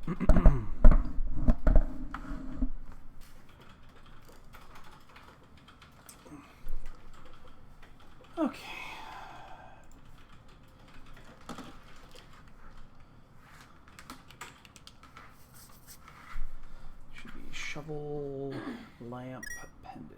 Okay. Should be shovel, lamp, pendant.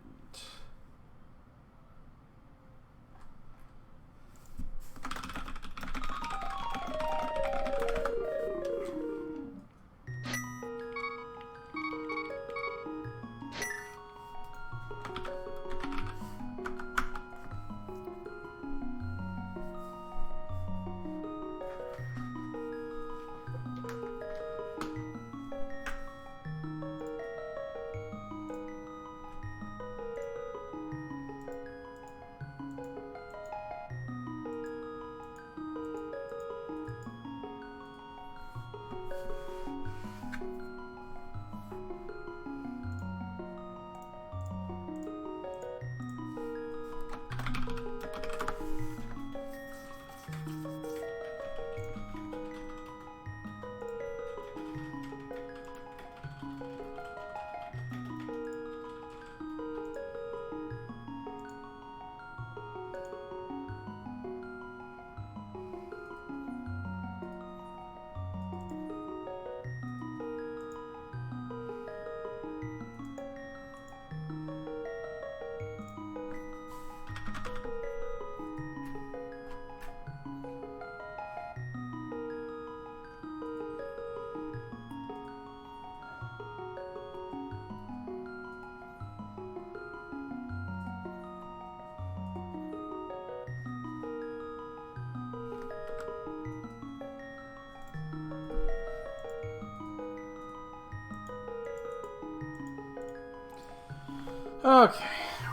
Okay,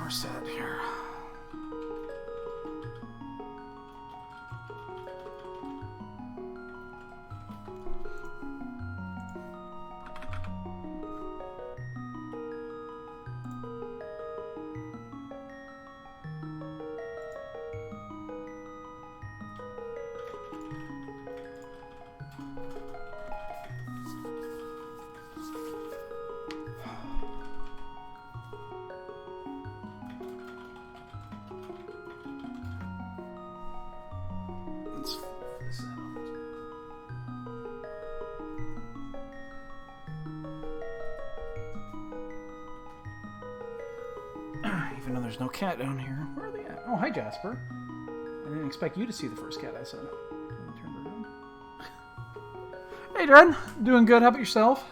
we're set here. Let's fill this out. Even though there's no cat down here. Where are they at? Oh, hi, Jasper. I didn't expect you to see the first cat I saw. Turn around. Hey, Dred. Doing good. How about yourself?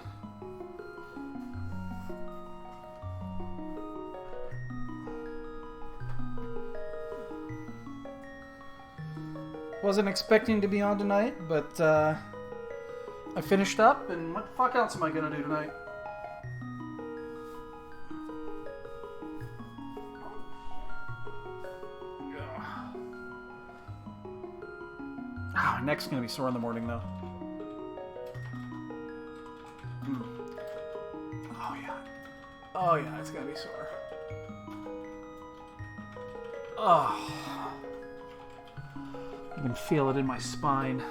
Wasn't expecting to be on tonight, but I finished up, and what the fuck else am I gonna do tonight? Ah, my neck's gonna be sore in the morning, though. Oh yeah. Oh yeah, it's gonna be sore. Oh. I can feel it in my spine.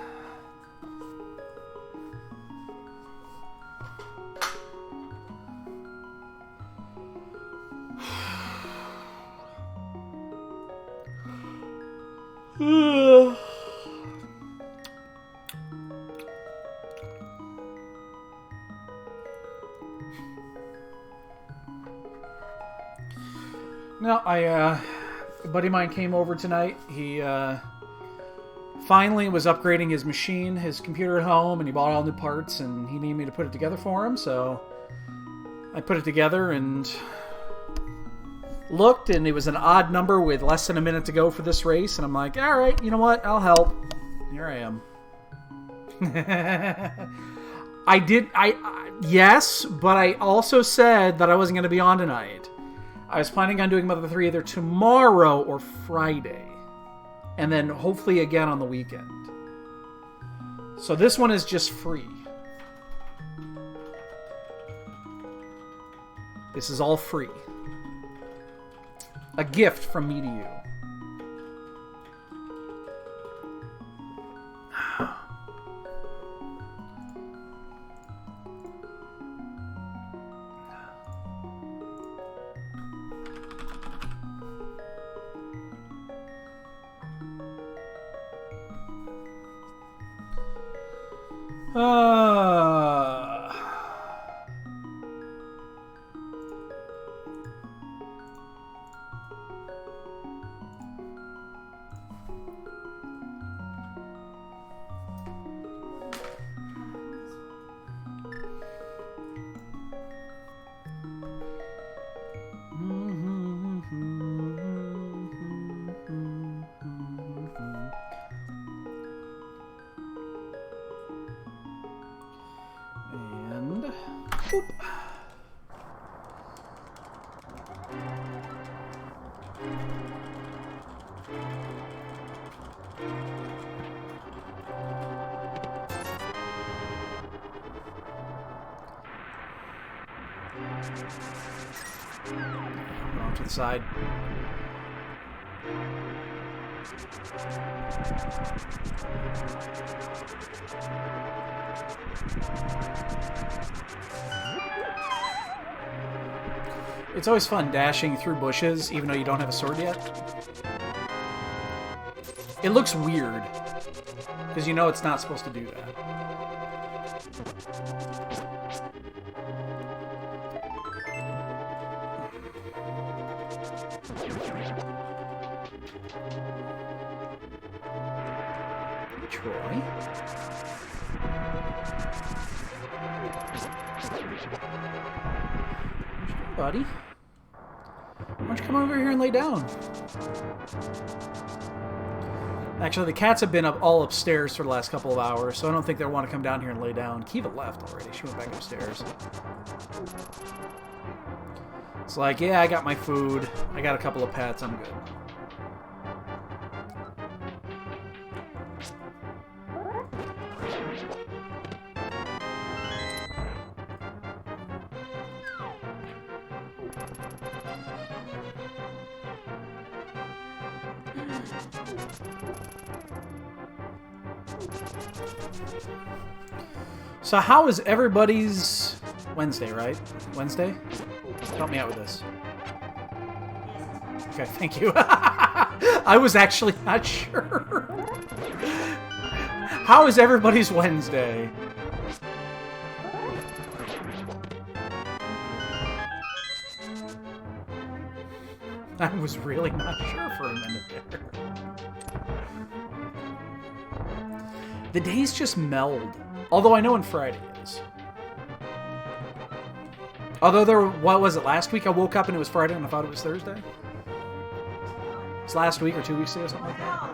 No, a buddy of mine came over tonight. He finally was upgrading his machine, his computer at home, and he bought all new parts, and he needed me to put it together for him, so I put it together and looked, and it was an odd number with less than a minute to go for this race, and I'm like, alright, you know what, I'll help. Here I am. Yes, but I also said that I wasn't going to be on tonight. I was planning on doing Mother 3 either tomorrow or Friday. And then hopefully again on the weekend. So this one is just free. This is all free. A gift from me to you. Uh... And whoop. Off to the side. It's always fun dashing through bushes, even though you don't have a sword yet. It looks weird, because you know it's not supposed to do that. Troy. Buddy, why don't you come over here and lay down? Actually, the cats have been all upstairs for the last couple of hours, so I don't think they'll want to come down here and lay down. Kiva left already. She went back upstairs. It's like, yeah, I got my food. I got a couple of pets. I'm good. So how is everybody's Wednesday, right? Wednesday? Help me out with this. Okay, thank you. I was actually not sure. How is everybody's Wednesday? I was really not sure for a minute there. The days just meld. Although I know when Friday is. Although what was it, last week I woke up and it was Friday and I thought it was Thursday? It's last week or 2 weeks ago, something like that.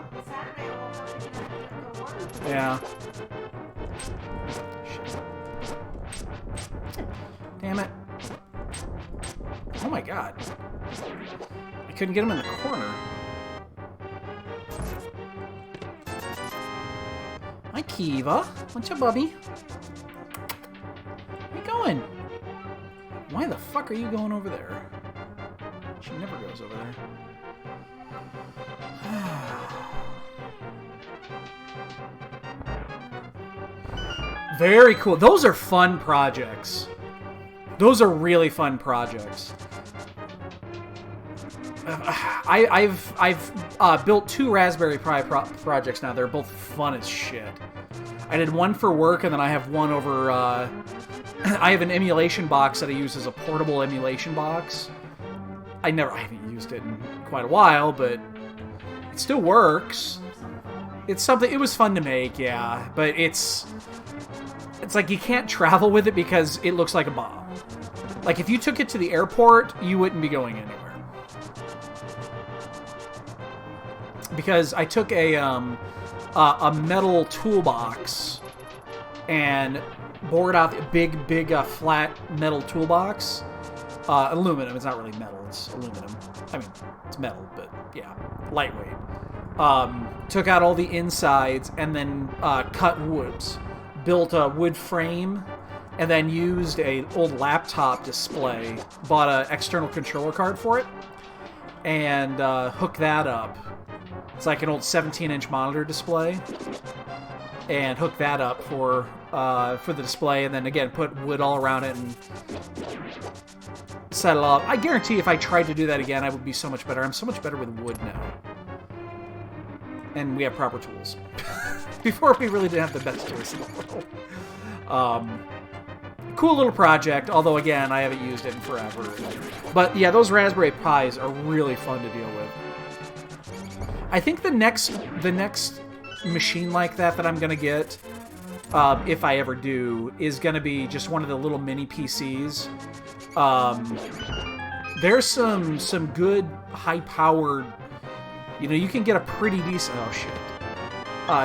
Yeah. Shit. Damn it. Oh my god. I couldn't get him in the corner. Hi, Kiva. What's up, Bubby? Where you going? Why the fuck are you going over there? She never goes over there. Very cool. Those are fun projects. Those are really fun projects. I've built 2 Raspberry Pi projects now. They're both fun as shit. I did one for work, and then I have one over... I have an emulation box that I use as a portable emulation box. I haven't used it in quite a while, but it still works. It's something... It was fun to make, yeah, but it's like you can't travel with it because it looks like a bomb. Like, if you took it to the airport, you wouldn't be going anywhere. Because I took a metal toolbox and bored out the big flat metal toolbox. Aluminum. It's not really metal. It's aluminum. I mean, it's metal, but yeah, lightweight. Took out all the insides and then cut woods. Built a wood frame and then used an old laptop display. Bought an external controller card for it and hooked that up. It's like an old 17-inch monitor display, and hook that up for the display, and then again put wood all around it and set it up. I guarantee if I tried to do that again, I would be so much better. I'm so much better with wood now. And we have proper tools. Before, we really didn't have the best tools in the world. Cool little project, although, again, I haven't used it in forever. But, yeah, those Raspberry Pis are really fun to deal with. I think the next machine like that I'm going to get, if I ever do, is going to be just one of the little mini PCs. There's some good, high-powered... You know, you can get a pretty decent... Oh, shit.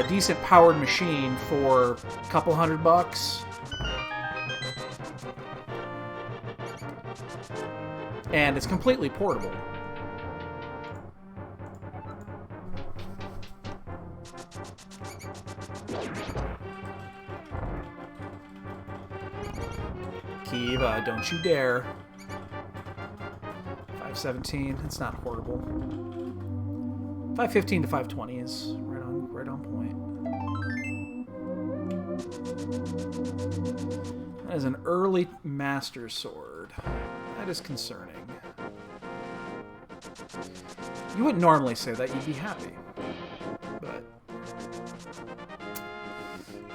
Decent powered machine for a couple $100. And it's completely portable. Kiva, don't you dare. 517, it's not horrible. 515 to 520 is right on point. That is an early Master Sword. That is concerning. You wouldn't normally say that, you'd be happy. But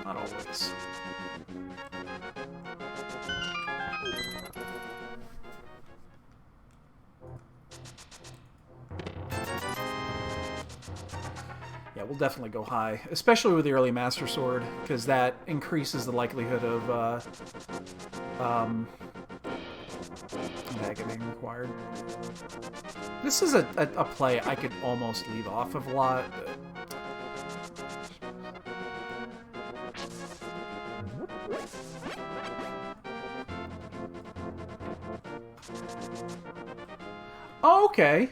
not always. Yeah, we'll definitely go high, especially with the early Master Sword, because that increases the likelihood of maggot being required. This is a play I could almost leave off of a lot. Oh, okay.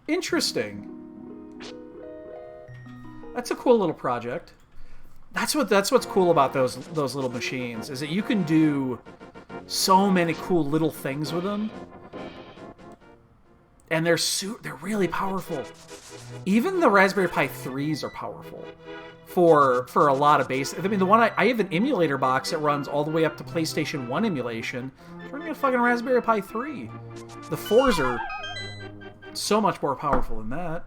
Interesting. That's a cool little project. That's what's cool about those little machines, is that you can do so many cool little things with them. And they're really powerful. Even the Raspberry Pi 3s are powerful for a lot of basic. I mean, the one I have an emulator box that runs all the way up to PlayStation 1 emulation. It's running a fucking Raspberry Pi 3. The 4s are so much more powerful than that.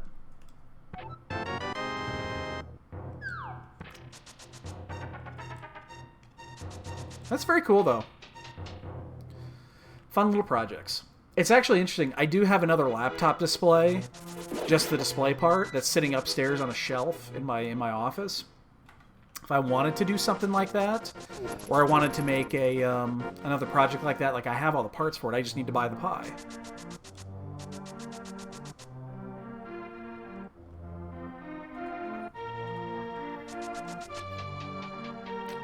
That's very cool, though. Fun little projects. It's actually interesting. I do have another laptop display, just the display part, that's sitting upstairs on a shelf in my office. If I wanted to do something like that, or I wanted to make a another project like that, like I have all the parts for it, I just need to buy the Pi.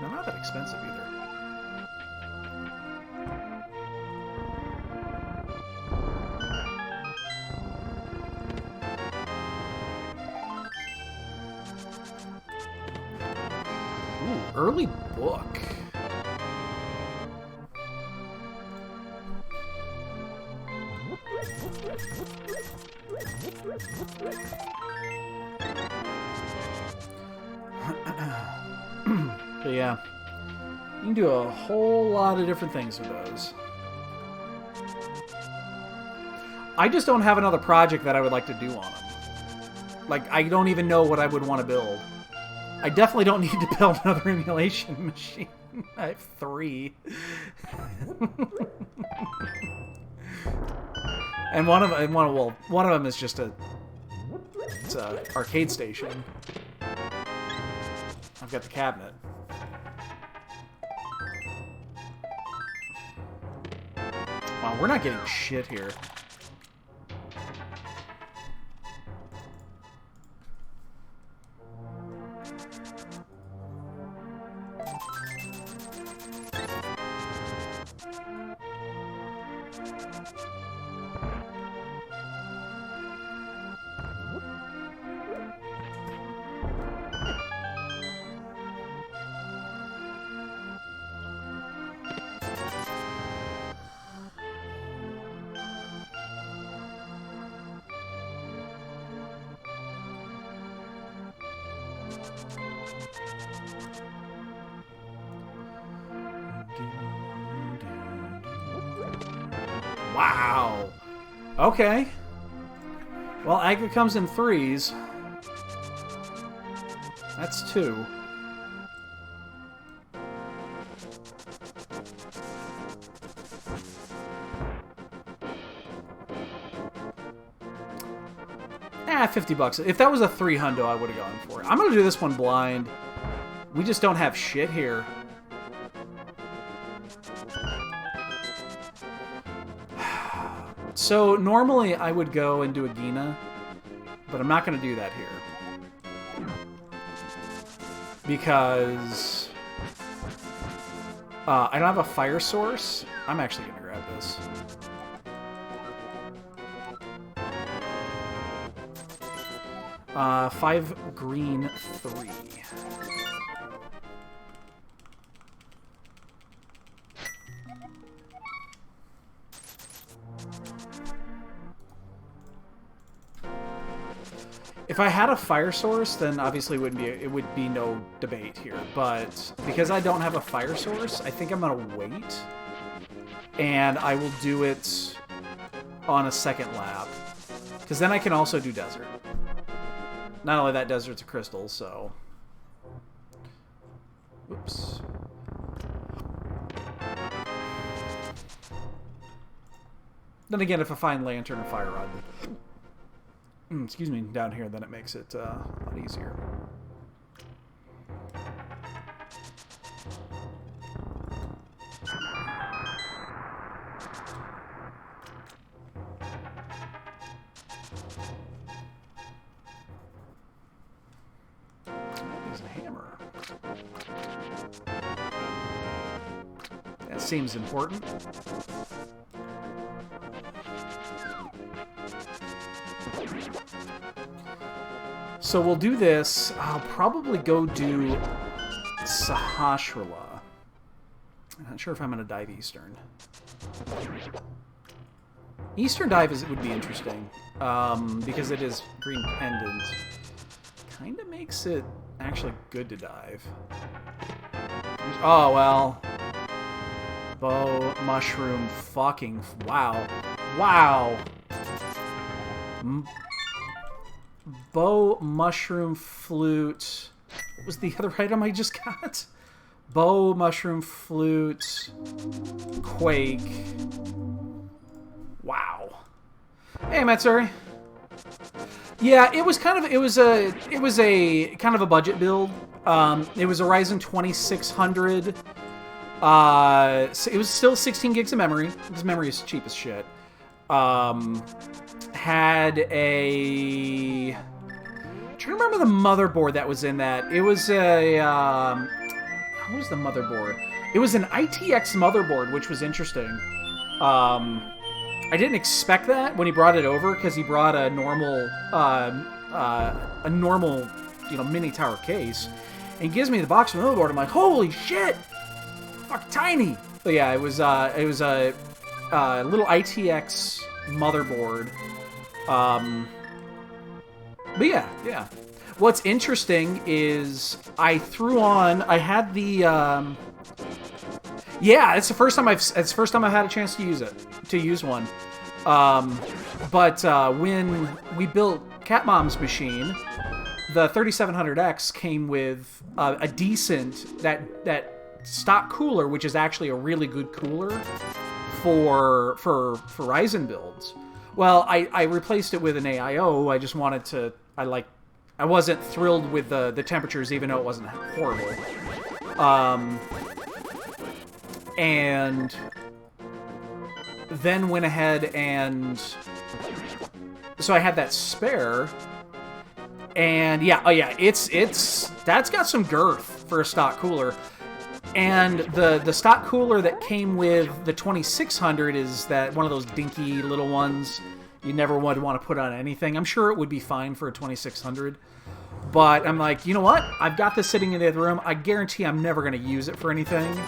They're not that expensive either. Early book. But yeah, you can do a whole lot of different things with those. I just don't have another project that I would like to do on them. Like, I don't even know what I would want to build. I definitely don't need to build another emulation machine. I have 3. And one of them is just it's a arcade station. I've got the cabinet. Wow, we're not getting shit here. Wow. Okay. Well, Agri comes in 3s. That's 2. $50. If that was a 3 hundo, I would have gone for it. I'm going to do this one blind. We just don't have shit here. So, normally I would go and do a Gina, but I'm not going to do that here. Because I don't have a fire source. I'm actually going to grab this. Five green, 3. If I had a fire source, then obviously it would be no debate here. But because I don't have a fire source, I think I'm gonna wait, and I will do it on a second lap, because then I can also do desert. Not only that, desert's a crystal, so... Oops. Then again, if I find lantern or fire rod, excuse me, down here, then it makes it a lot easier. There's a hammer. That seems important. So we'll do this. I'll probably go do Sahasrara. I'm not sure if I'm going to dive Eastern. Eastern dive would be interesting, because it is green pendant. Kind of makes it actually good to dive. Oh, well. Bow, mushroom, fucking... Wow. Wow. Bow, mushroom, flute. What was the other item I just got? Bow, mushroom, flute, quake. Wow. Hey, Matsuri. Yeah, it was kind of a kind of a budget build. It was a Ryzen 2600. So it was still 16 gigs of memory. This memory is cheap as shit. Had a... I'm trying to remember the motherboard that was in that. It was a... what was the motherboard? It was an ITX motherboard, which was interesting. I didn't expect that when he brought it over, because he brought a normal, mini tower case, and he gives me the box of the motherboard. I'm like, holy shit, fuck, tiny. But yeah, it was a little ITX motherboard. But yeah. What's interesting is I had the, yeah, it's the first time I've had a chance to use one. But when we built Cat Mom's machine, the 3700X came with a decent, that stock cooler, which is actually a really good cooler for Ryzen builds. Well, I replaced it with an AIO. I just wanted to, I wasn't thrilled with the temperatures, even though it wasn't horrible. And then went ahead and... So I had that spare. And yeah, that's got some girth for a stock cooler. And the stock cooler that came with the 2600 is that one of those dinky little ones you never would want to put on anything. I'm sure it would be fine for a 2600. But I'm like, you know what? I've got this sitting in the other room. I guarantee I'm never going to use it for anything.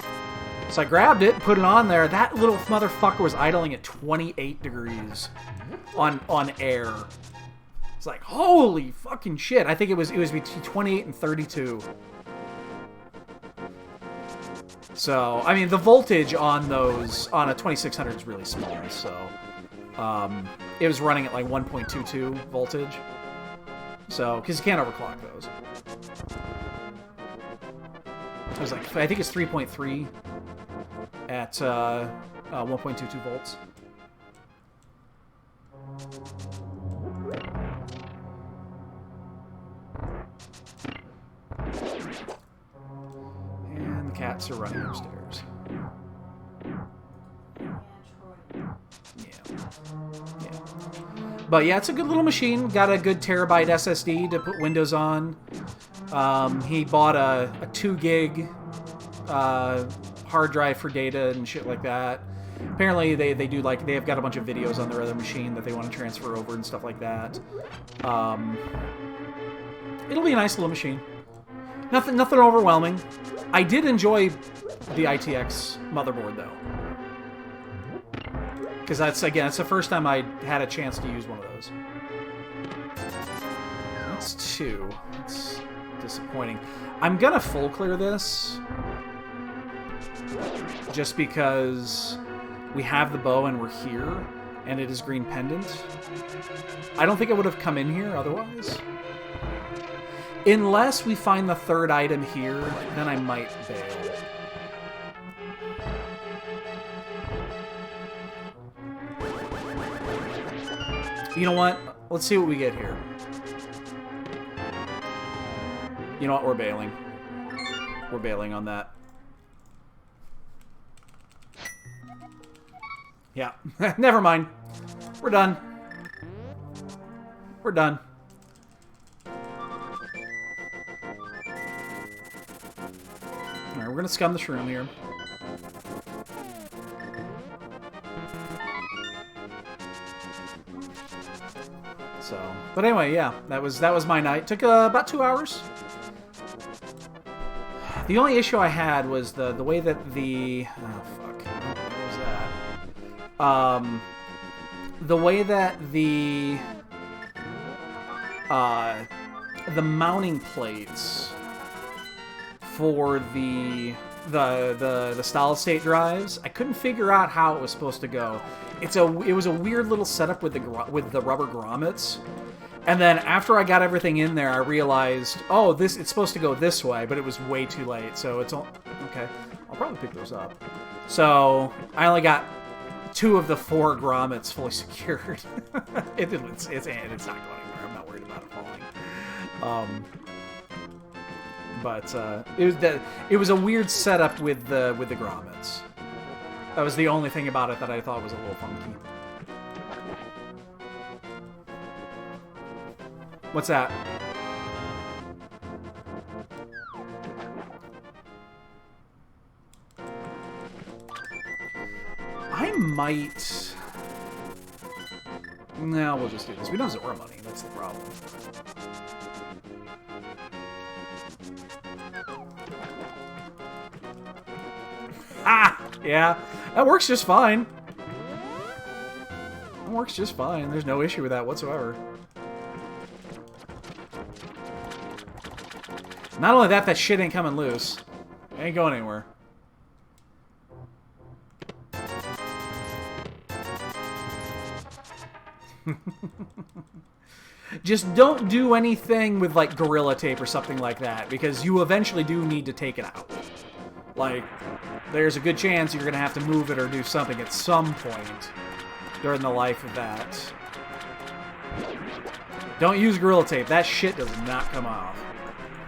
So I grabbed it, put it on there. That little motherfucker was idling at 28 degrees on air. It's like, holy fucking shit. I think it was between 28 and 32. So, I mean, the voltage on a 2600 is really small, so it was running at like 1.22 voltage. So, because you can't overclock those. It was like, I think it's 3.3 at 1.22 volts. And the cats are running upstairs. Yeah. But yeah, it's a good little machine. Got a good terabyte SSD to put Windows on. He bought a 2 gig hard drive for data and shit like that. Apparently they do, like, they've got a bunch of videos on their other machine that they want to transfer over and stuff like that. It'll be a nice little machine. Nothing overwhelming. I did enjoy the ITX motherboard though. Because that's the first time I had a chance to use one of those. That's 2. That's disappointing. I'm gonna full clear this. Just because we have the bow and we're here, and it is green pendant. I don't think it would have come in here otherwise. Unless we find the 3rd item here, then I might bail. You know what? Let's see what we get here. You know what? We're bailing. We're bailing on that. Yeah. Never mind. We're done. We're done. Alright, we're gonna scum the shroom here. So, but anyway, yeah, that was my night. Took about 2 hours. The only issue I had was the way that the the way that the mounting plates for the solid state drives, I couldn't figure out how it was supposed to go. It was a weird little setup with the rubber grommets. And then after I got everything in there, I realized, oh, it's supposed to go this way, but it was way too late. So it's all okay. I'll probably pick those up. So I only got 2 of the 4 grommets fully secured. It's not going anywhere. I'm not worried about it falling. But it was a weird setup with the grommets. That was the only thing about it that I thought was a little funky. What's that? I might... No, we'll just do this. We don't have Zora money. That's the problem. Ah! Yeah. That works just fine. That works just fine. There's no issue with that whatsoever. Not only that shit ain't coming loose. It ain't going anywhere. Just don't do anything with, like, Gorilla Tape or something like that, because you eventually do need to take it out. Like, there's a good chance you're going to have to move it or do something at some point during the life of that. Don't use Gorilla Tape. That shit does not come off.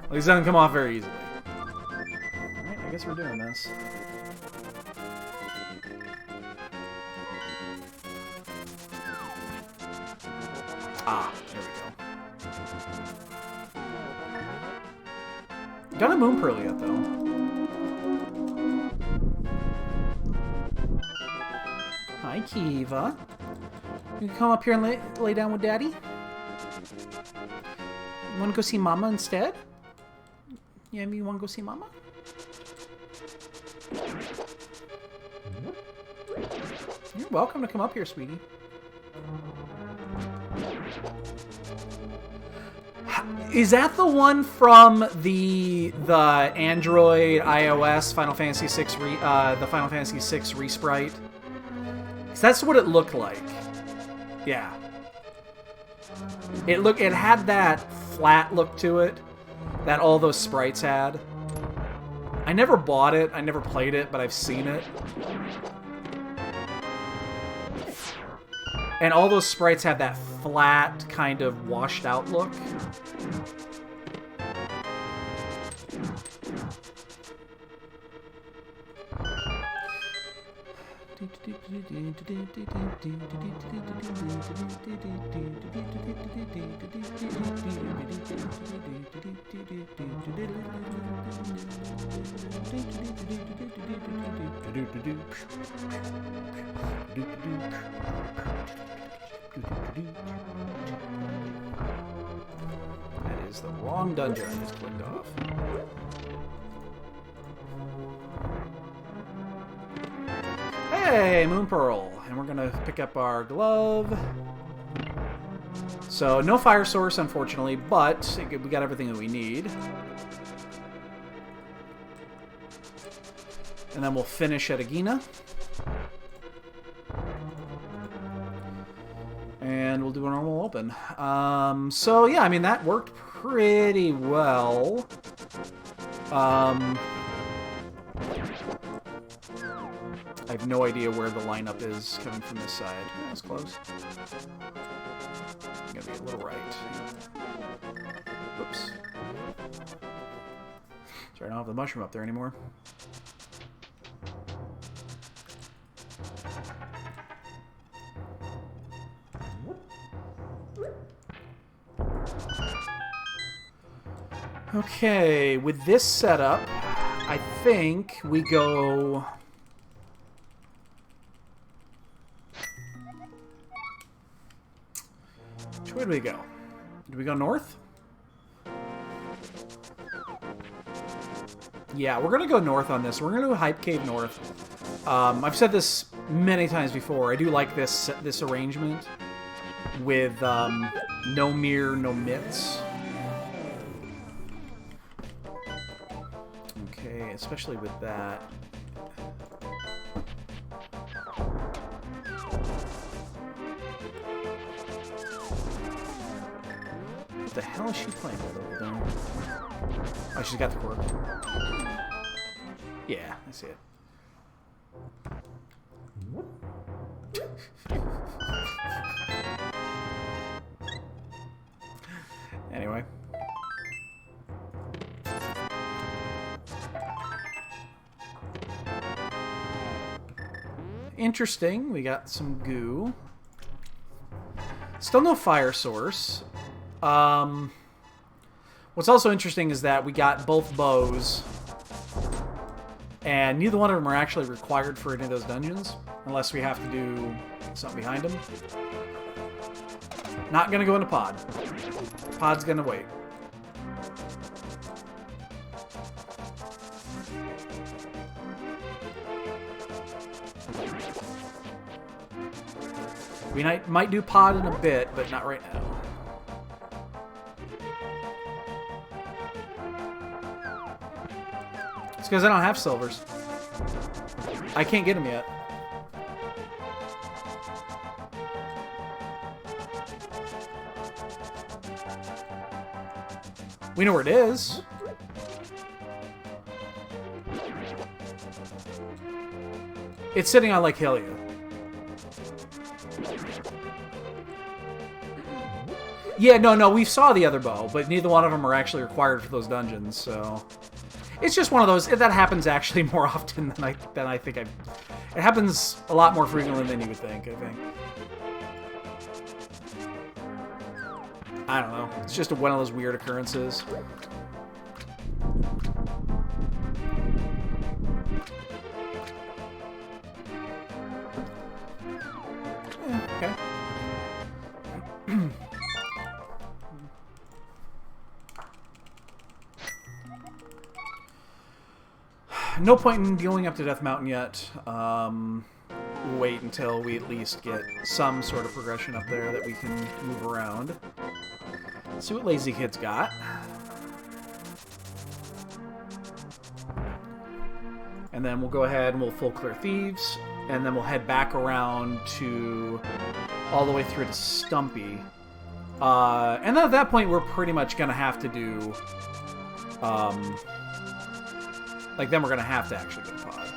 At least it doesn't come off very easily. Alright, I guess we're doing this. Ah, there we go. Got a moon pearl yet, though. Hi, Kiva. You can come up here and lay down with Daddy? You want to go see Mama instead? Yeah, you want to go see Mama? You're welcome to come up here, sweetie. Is that the one from the Android, iOS, Final Fantasy VI the Final Fantasy VI resprite? 'Cause that's what it looked like. Yeah. It had that flat look to it that all those sprites had. I never bought it, I never played it, but I've seen it. And all those sprites have that flat, kind of washed out look. That is the wrong dungeon I just clicked off. Hey, Moon Pearl. And we're going to pick up our glove. So, no fire source, unfortunately, but we got everything that we need. And then we'll finish at Agina. And we'll do a normal open. So, yeah, I mean, that worked pretty well. I have no idea where the lineup is coming from this side. That's close. I'm gonna be a little right. Oops. Sorry, I don't have the mushroom up there anymore. Okay, with this setup, I think we go... Where do we go? Do we go north? Yeah, we're gonna go north on this. We're gonna go Hype Cave North. I've said this many times before. I do like this arrangement with no mirror, no mitts. Okay, especially with that. What the hell is she playing with over there? Oh, she's got the quirk. Yeah, I see it. Anyway. Interesting. We got some goo. Still no fire source. What's also interesting is that we got both bows, and neither one of them are actually required for any of those dungeons, unless we have to do something behind them. Not gonna go into pod. Pod's gonna wait. We might do pod in a bit, but not right now. It's because I don't have silvers. I can't get them yet. We know where it is. It's sitting on Lake Hylia. Yeah, no, we saw the other bow, but neither one of them are actually required for those dungeons, so... It's just one of those... That happens actually more often than I think It happens a lot more frequently than you would think, I think. I don't know. It's just one of those weird occurrences. Okay. No point in going up to Death Mountain yet. We'll wait until we at least get some sort of progression up there that we can move around. Let's see what Lazy Kid's got. And then we'll go ahead and we'll full clear Thieves. And then we'll head back around to all the way through to Stumpy. And then at that point, we're pretty much going to have to do... Like, then we're going to have to actually get a pod.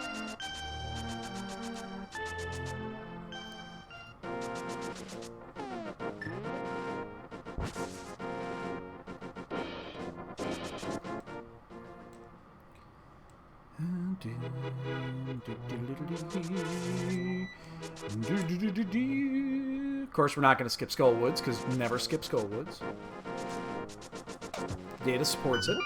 Of course, we're not going to skip Skullwoods, because never skip Skullwoods. Data supports it.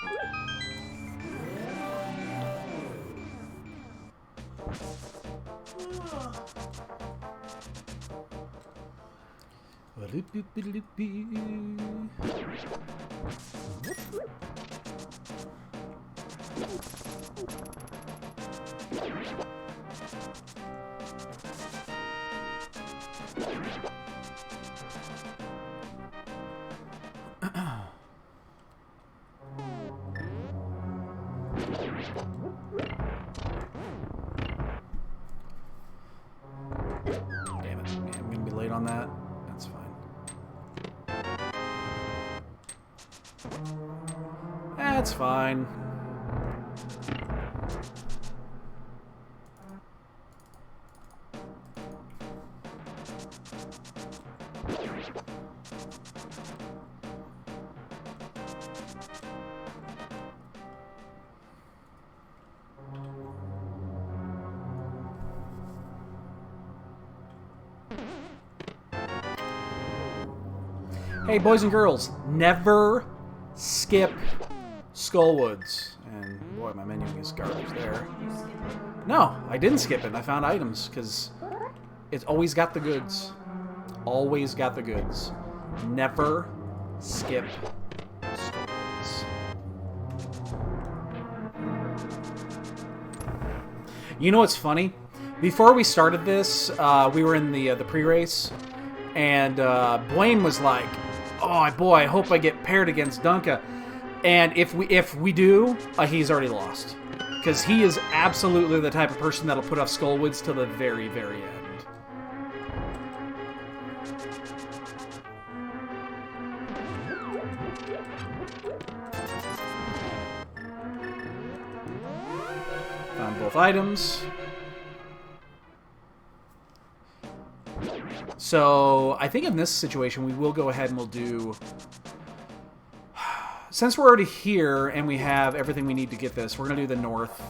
Damn it. Yeah, I'm gonna be late on that. That's fine. That's fine. Hey, boys and girls, never skip Skullwoods. And boy, my menu is garbage there. No, I didn't skip it. I found items because it's always got the goods. Always got the goods. Never skip Skullwoods. You know what's funny? Before we started this, we were in the pre-race, and Blaine was like, "Oh boy, I hope I get paired against Dunka." And if we do, he's already lost, because he is absolutely the type of person that'll put off Skullwoods till the very, very end. Found both items. So I think in this situation we will go ahead and we'll do, since we're already here and we have everything we need to get this, we're going to do the north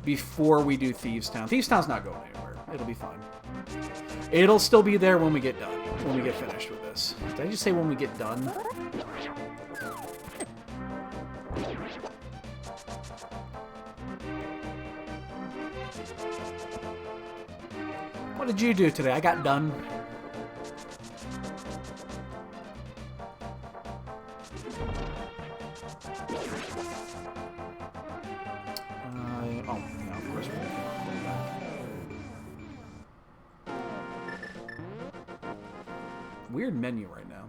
before we do Thieves Town. Thieves Town's not going anywhere. It'll be fine. It'll still be there when we get done, when we get finished with this. Did I just say when we get done? What did you do today? I got done. Weird menu right now.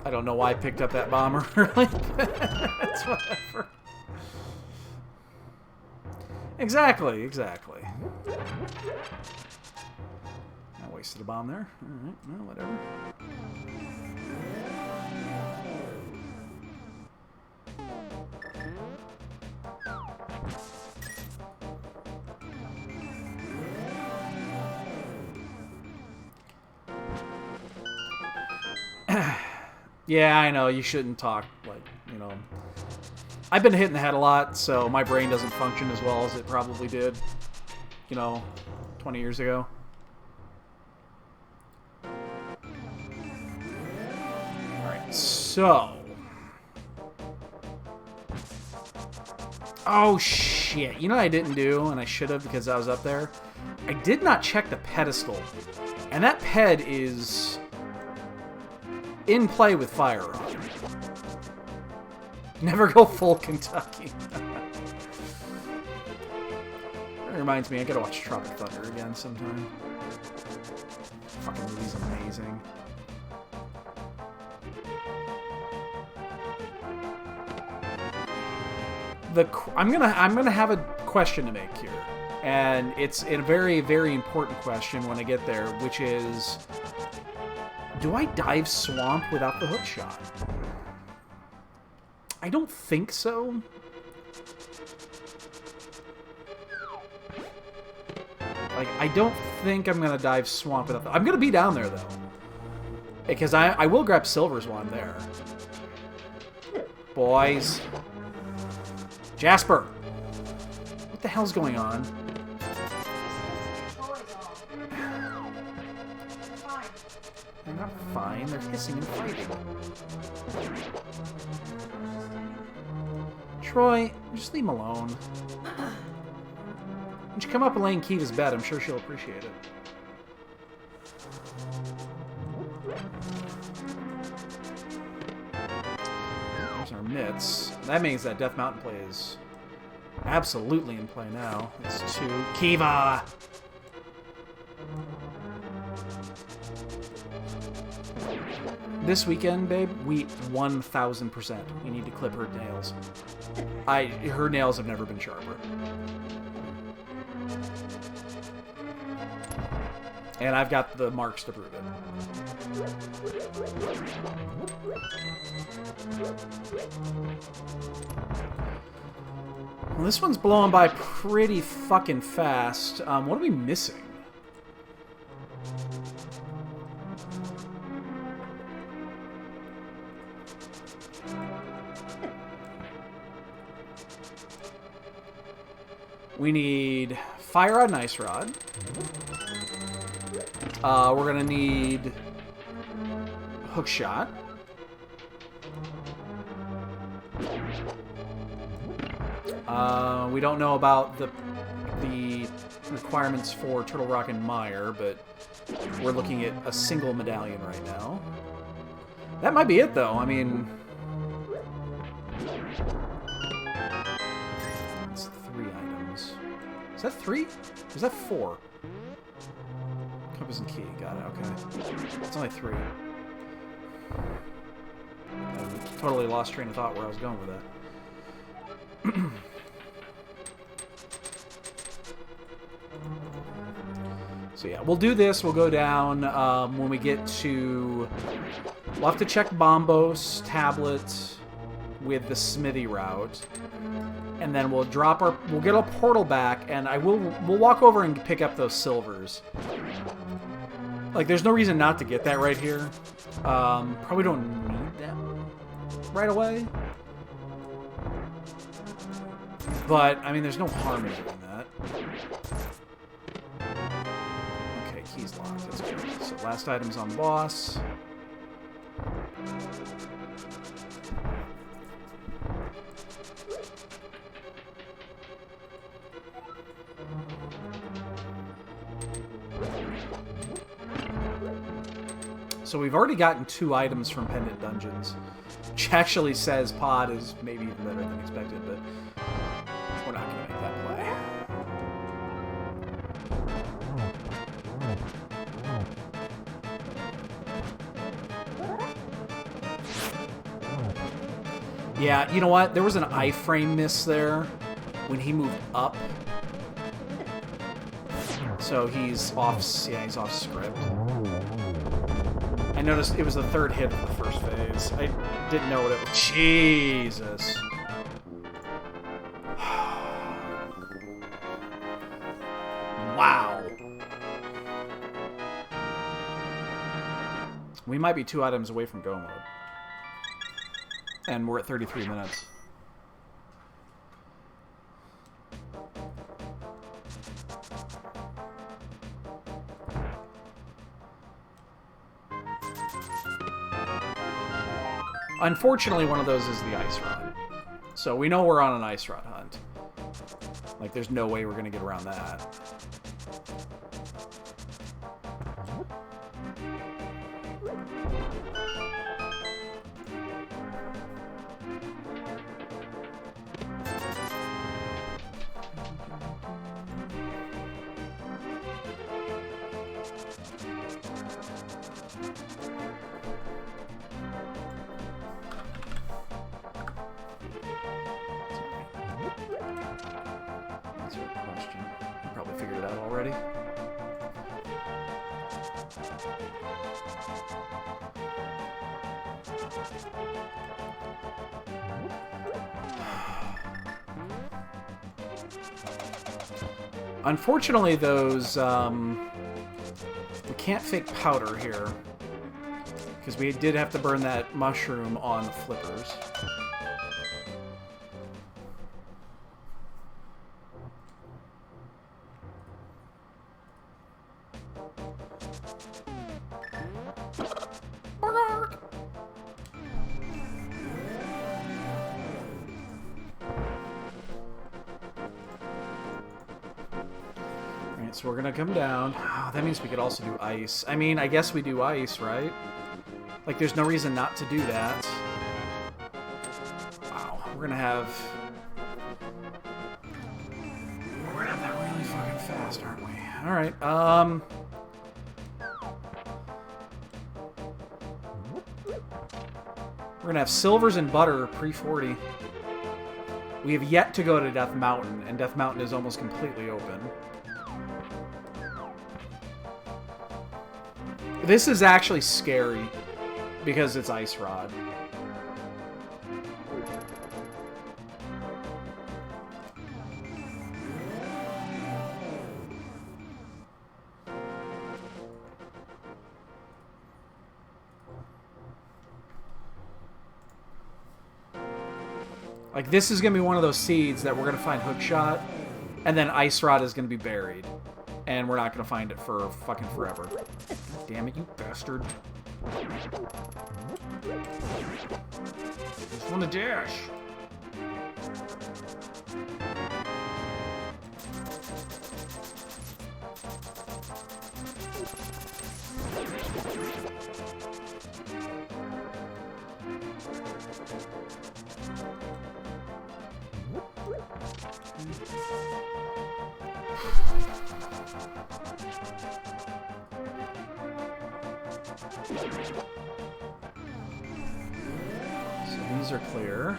I don't know why I picked up that bomber. It's whatever. Exactly. I wasted a bomb there. Alright, well, whatever. Yeah, I know, you shouldn't talk, like, you know. I've been hit in the head a lot, so my brain doesn't function as well as it probably did, you know, 20 years ago. Alright, so. Oh, shit. You know what I didn't do, and I should have because I was up there? I did not check the pedestal. And that ped is in play with firearm. Never go full Kentucky. That reminds me, I gotta watch Tropic Thunder again sometime. Fucking movie's amazing. I'm gonna have a question to make here, and it's a very, very important question when I get there, which is, do I dive swamp without the hook shot? I don't think so. Like, I don't think I'm gonna dive swamp without. I'm gonna be down there though, because I will grab silvers while I'm there. Boys, Jasper, what the hell's going on? They're not fine. They're hissing and fighting. Troy, just leave him alone. When you come up and lay in Kiva's bed, I'm sure she'll appreciate it. There's our mitts. That means that Death Mountain play is absolutely in play now. It's 2. Kiva! This weekend, babe, we 1000%. We need to clip her nails. Her nails have never been sharper. And I've got the marks to prove it. Well, this one's blowing by pretty fucking fast. What are we missing? We need fire rod and ice rod. We're gonna need hook shot. We don't know about the requirements for Turtle Rock and Mire, but we're looking at a single medallion right now. That might be it, though. I mean, that's 3 items. Is that 3? Or is that 4? Compass and key. Got it. Okay. It's only 3. I totally lost train of thought where I was going with that. So yeah, we'll do this. We'll go down when we get to... We'll have to check Bombos tablet with the Smithy route. And then we'll drop our... We'll get a portal back, and we'll walk over and pick up those silvers. Like, there's no reason not to get that right here. Probably don't need them right away. But, I mean, there's no harm in doing that. Okay, key's locked. That's good. So, last item's on the boss. So we've already gotten 2 items from Pendant Dungeons, which actually says Pod is maybe even better than expected, but we're not going to make that play. Yeah, you know what? There was an iframe miss there when he moved up. So he's off, yeah, he's off script. I noticed it was the 3rd hit of the first phase. I didn't know what it was. Jesus. Wow. We might be 2 items away from go mode. And we're at 33 minutes. Unfortunately, one of those is the ice rod. So we know we're on an ice rod hunt. Like, there's no way we're going to get around that. Unfortunately, those... we can't fake powder here. Because we did have to burn that mushroom on the flippers. So we're gonna come down. Oh, that means we could also do ice. I mean, I guess we do ice, right? Like, there's no reason not to do that. Wow, we're gonna have that really fucking fast, aren't we? All right. We're gonna have silvers and butter pre-40. We have yet to go to Death Mountain, and Death Mountain is almost completely open. This is actually scary because it's Ice Rod. Like, this is going to be one of those seeds that we're going to find Hookshot, and then Ice Rod is going to be buried. And we're not going to find it for fucking forever. Damn it, you bastard. Just want to dash. So these are clear.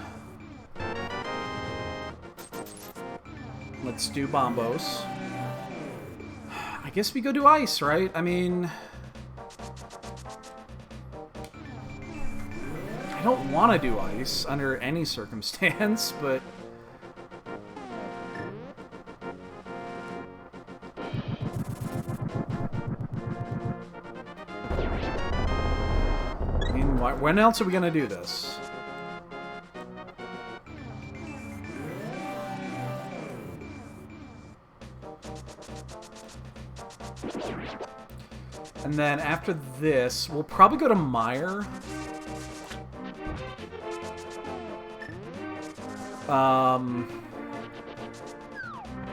Let's do Bombos. I guess we go do ice, right? I mean... I don't want to do ice under any circumstance, but... when else are we going to do this? And then after this, we'll probably go to Mire.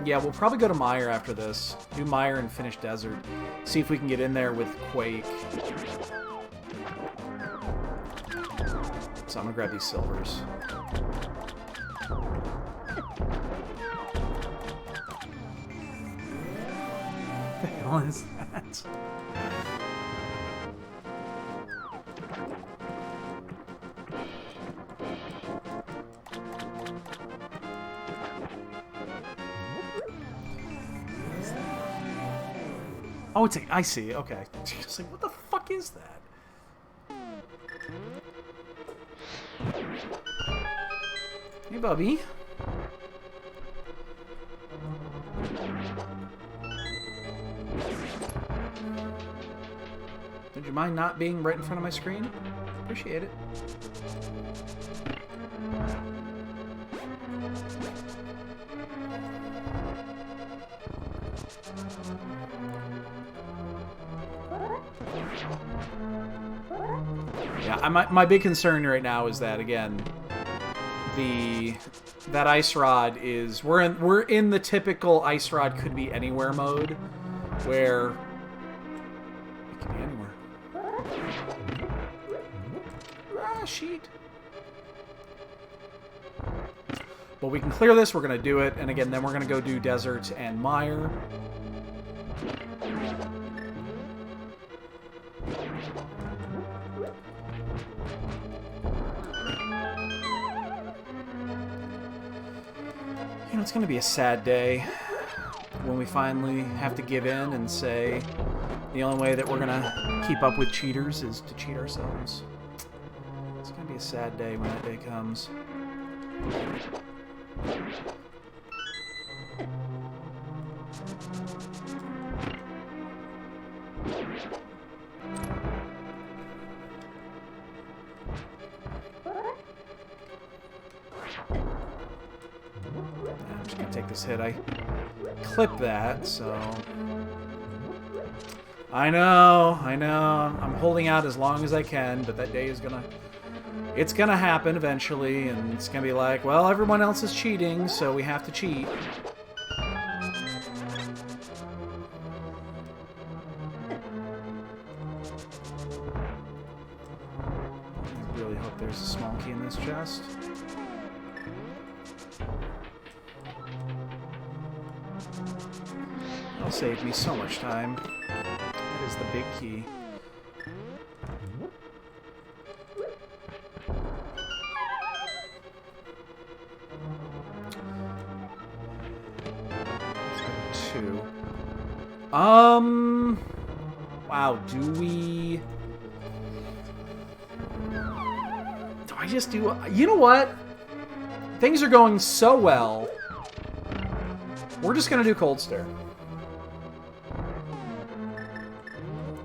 Yeah, we'll probably go to Mire after this. Do Mire and finish Desert. See if we can get in there with Quake. So I'm gonna grab these silvers. What the hell is that? Oh, it's a... I see. Okay. Just like, what the fuck is that? Hey, Bubby. Would you mind not being right in front of my screen? Appreciate it. Yeah, my big concern right now is that, again, that Ice Rod is... We're in the typical Ice Rod could be anywhere mode, where it can be anywhere. Ah, sheet. But we can clear this, we're going to do it, and again, then we're going to go do Desert and Mire. You know, it's going to be a sad day when we finally have to give in and say the only way that we're going to keep up with cheaters is to cheat ourselves. It's going to be a sad day when that day comes. just gonna take this hit. I clip that, so... I know. I'm holding out as long as I can, but that day is gonna... It's gonna happen eventually, and it's gonna be like, well, everyone else is cheating, so we have to cheat. I really hope there's a small key in this chest. That'll save me so much time. That is the big key. Wow, do we... Do I just do... You know what? Things are going so well. We're just gonna do Cold Stare.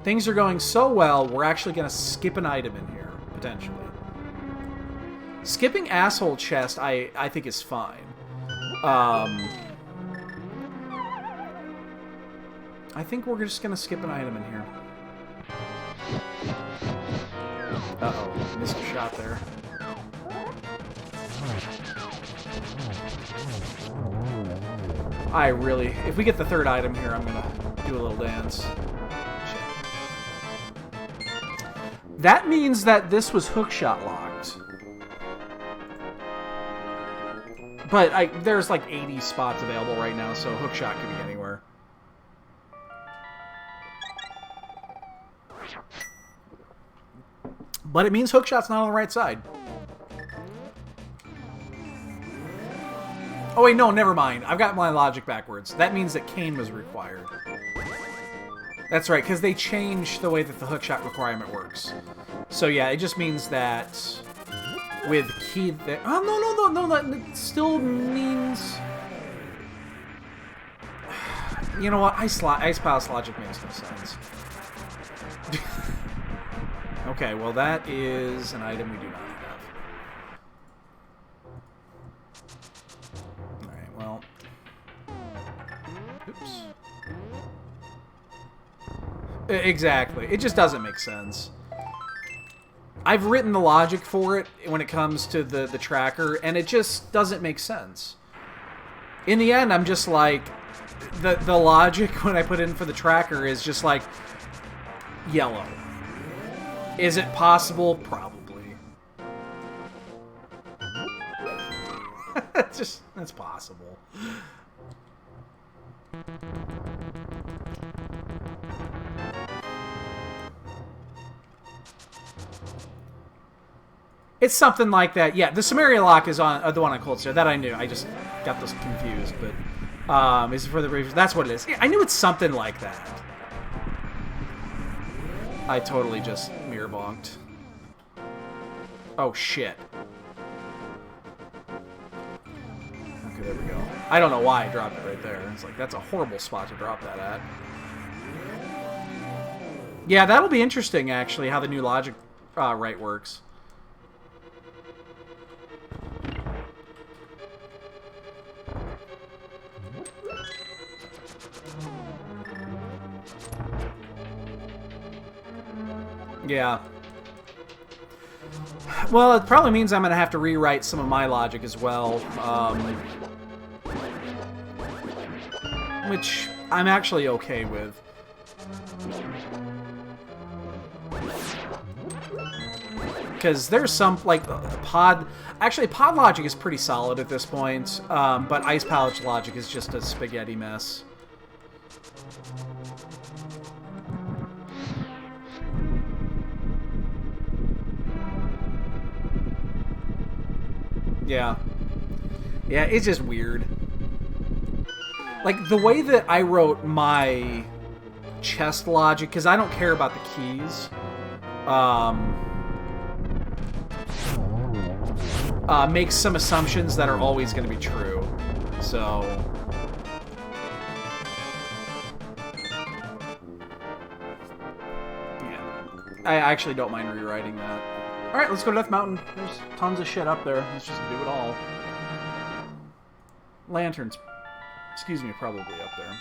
Things are going so well, we're actually gonna skip an item in here, potentially. Skipping Asshole Chest, I think is fine. I think we're just gonna skip an item in here. Uh-oh, missed a shot there. I really... If we get the third item here, I'm gonna do a little dance. Shit. That means that this was hookshot locked. But there's like 80 spots available right now, so hookshot could be anywhere. But it means hookshot's not on the right side. Oh wait, no, never mind. I've got my logic backwards. That means that cane was required. That's right, because they changed the way that the hookshot requirement works. So yeah, it just means that with key... Oh, no, that still means... You know what? Ice Palace logic makes no sense. Okay, well that is an item we do not have. Alright, well... Oops. Exactly. It just doesn't make sense. I've written the logic for it when it comes to the tracker, and it just doesn't make sense. In the end, I'm just like... The logic when I put in for the tracker is just like... Yellow. Is it possible? Probably. That's possible. It's something like that. Yeah, the Samaria lock is on the one on Cold Stare. That I knew. I just got this confused, but is it for the briefers? That's what it is. Yeah, I knew it's something like that. I totally just mirror bonked. Oh shit. Okay, there we go. I don't know why I dropped it right there. It's like, that's a horrible spot to drop that at. Yeah, that'll be interesting, actually, how the new logic right works. Yeah. Well, it probably means I'm going to have to rewrite some of my logic as well. Which I'm actually okay with. Because there's some, like, pod... Actually, pod logic is pretty solid at this point. But Ice Palace logic is just a spaghetti mess. Yeah. Yeah, it's just weird. Like, the way that I wrote my chest logic, because I don't care about the keys, makes some assumptions that are always going to be true. So... yeah. I actually don't mind rewriting that. Alright, let's go to Death Mountain. There's tons of shit up there. Let's just do it all. lanterns, excuse me, probably up there.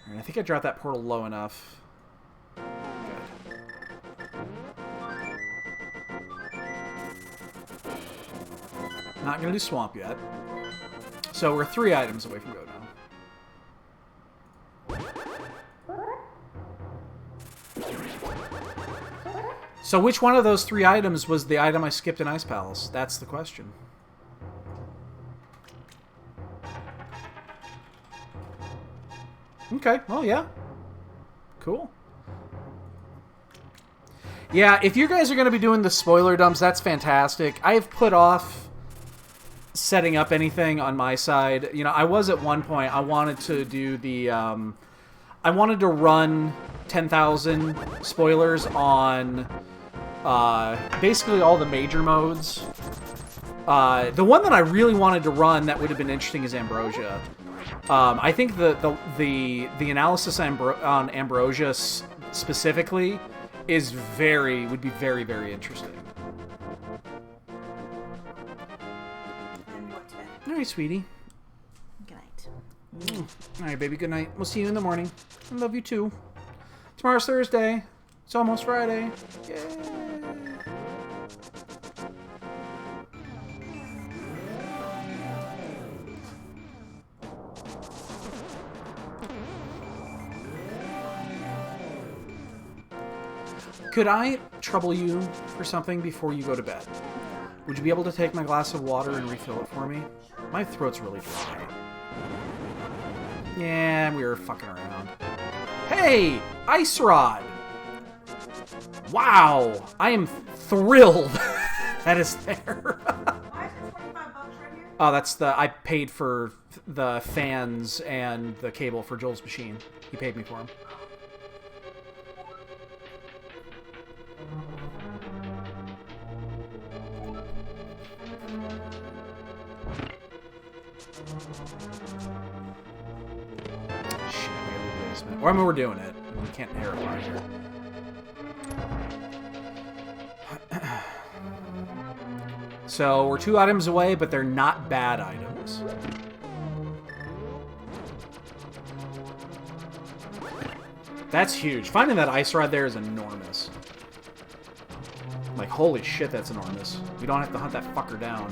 Alright, I think I dropped that portal low enough. Good. Not gonna do swamp yet. So we're 3 items away from go now. So which one of those 3 items was the item I skipped in Ice Palace? That's the question. Okay, well, yeah. Cool. Yeah, if you guys are going to be doing the spoiler dumps, that's fantastic. I have put off setting up anything on my side. You know, I was at one point, I wanted to do the... I wanted to run 10,000 spoilers on... basically all the major modes. The one that I really wanted to run that would have been interesting is Ambrosia. I think the analysis on Ambrosia specifically would be very, very interesting. All right, sweetie. Good night. All right, baby. Good night. We'll see you in the morning. I love you too. Tomorrow's Thursday. It's almost Friday. Yay! Could I trouble you for something before you go to bed? Would you be able to take my glass of water and refill it for me? My throat's really dry. Yeah, we were fucking around. Hey! Ice Rod! Wow! I am thrilled that is there. Why is it 25 bucks right here? Oh, that's the... I paid for the fans and the cable for Joel's machine. He paid me for them. Shit, we gotta leave the basement. Or I mean, we're doing it. We can't air it out here. So, we're 2 items away, but they're not bad items. That's huge. Finding that ice rod there is enormous. Like, holy shit, that's enormous. We don't have to hunt that fucker down.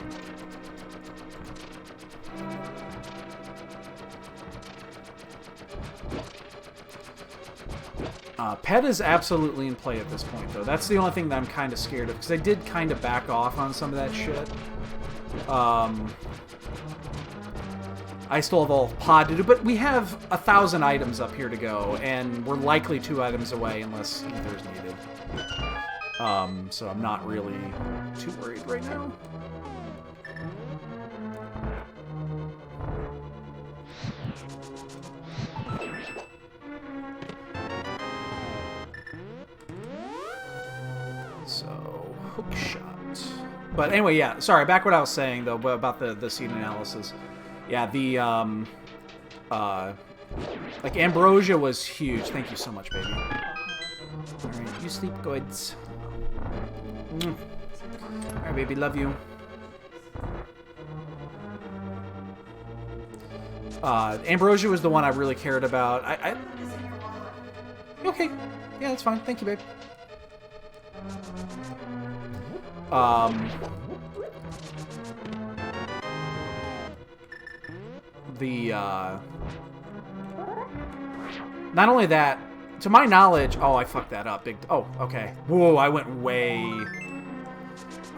Pet is absolutely in play at this point, though. That's the only thing that I'm kind of scared of, because I did kind of back off on some of that shit. I still have all pod to do, but we have 1,000 items up here to go, and we're likely 2 items away unless ether is needed. So I'm not really too worried right now. So, hook shot. But anyway, yeah, sorry, back what I was saying, though, about the seed analysis. Yeah, the, like, Ambrosia was huge. Thank you so much, baby. Alright, you sleep goods. Alright, baby, love you. Ambrosia was the one I really cared about. Okay. Yeah, that's fine. Thank you, babe. Not only that, to my knowledge... Oh, I fucked that up. Big... Oh, okay. Whoa, I went way...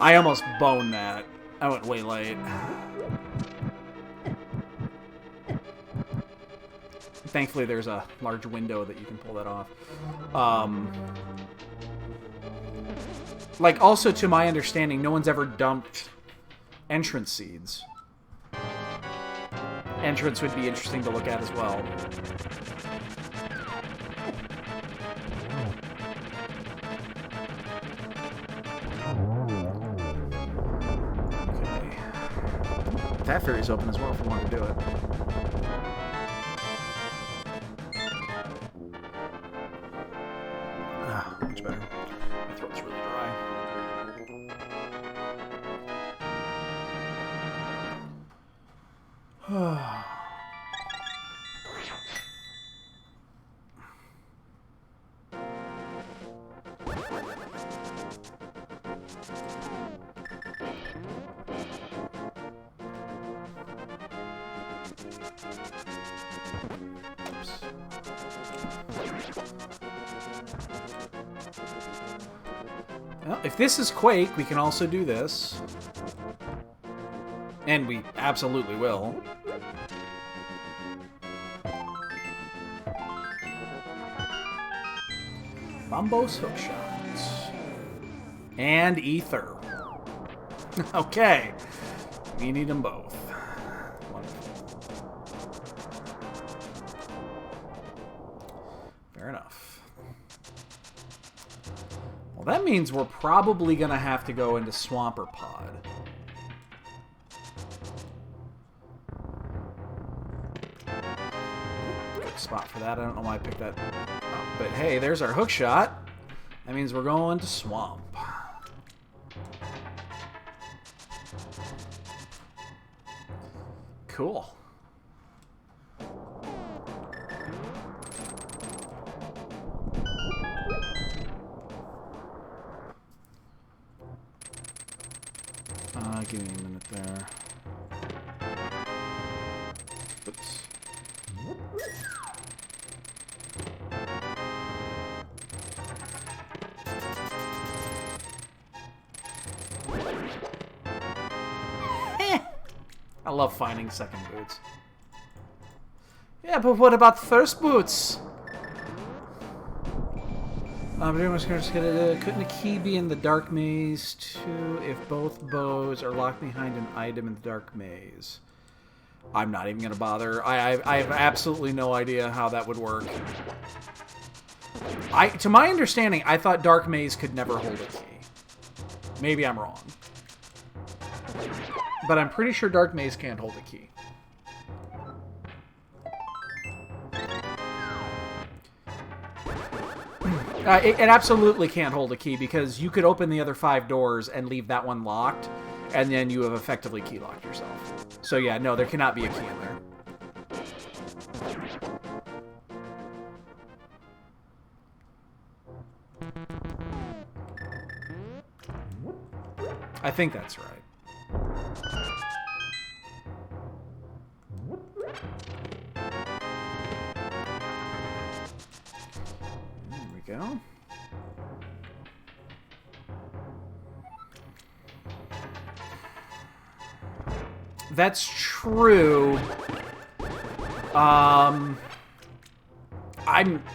I almost boned that. I went way late. Thankfully, there's a large window that you can pull that off. Like, also, to my understanding, no one's ever dumped entrance seeds. Entrance would be interesting to look at as well. Okay. That fairy's open as well if we want to do it. Much better. My throat's really dry. Well, if this is Quake, we can also do this. And we absolutely will. Bombos hookshots. And ether. Okay. We need them both. Wonderful. Fair enough. Well, that means we're probably going to have to go into Swamper Pod. Good spot for that. I don't know why I picked that up. But hey, there's our hook shot. That means we're going to Swamp. Cool. Give me a minute there. Oops. I love finding second boots. Yeah, but what about first boots? Pretty much couldn't a key be in the dark maze too if both bows are locked behind an item in the dark maze? I'm not even gonna bother. I have absolutely no idea how that would work. To my understanding, I thought dark maze could never hold a key. Maybe I'm wrong. But I'm pretty sure dark maze can't hold a key. It absolutely can't hold a key because you could open the other 5 doors and leave that one locked, and then you have effectively key locked yourself. So yeah, no, there cannot be a key in there. I think that's right. Go. That's true. I'm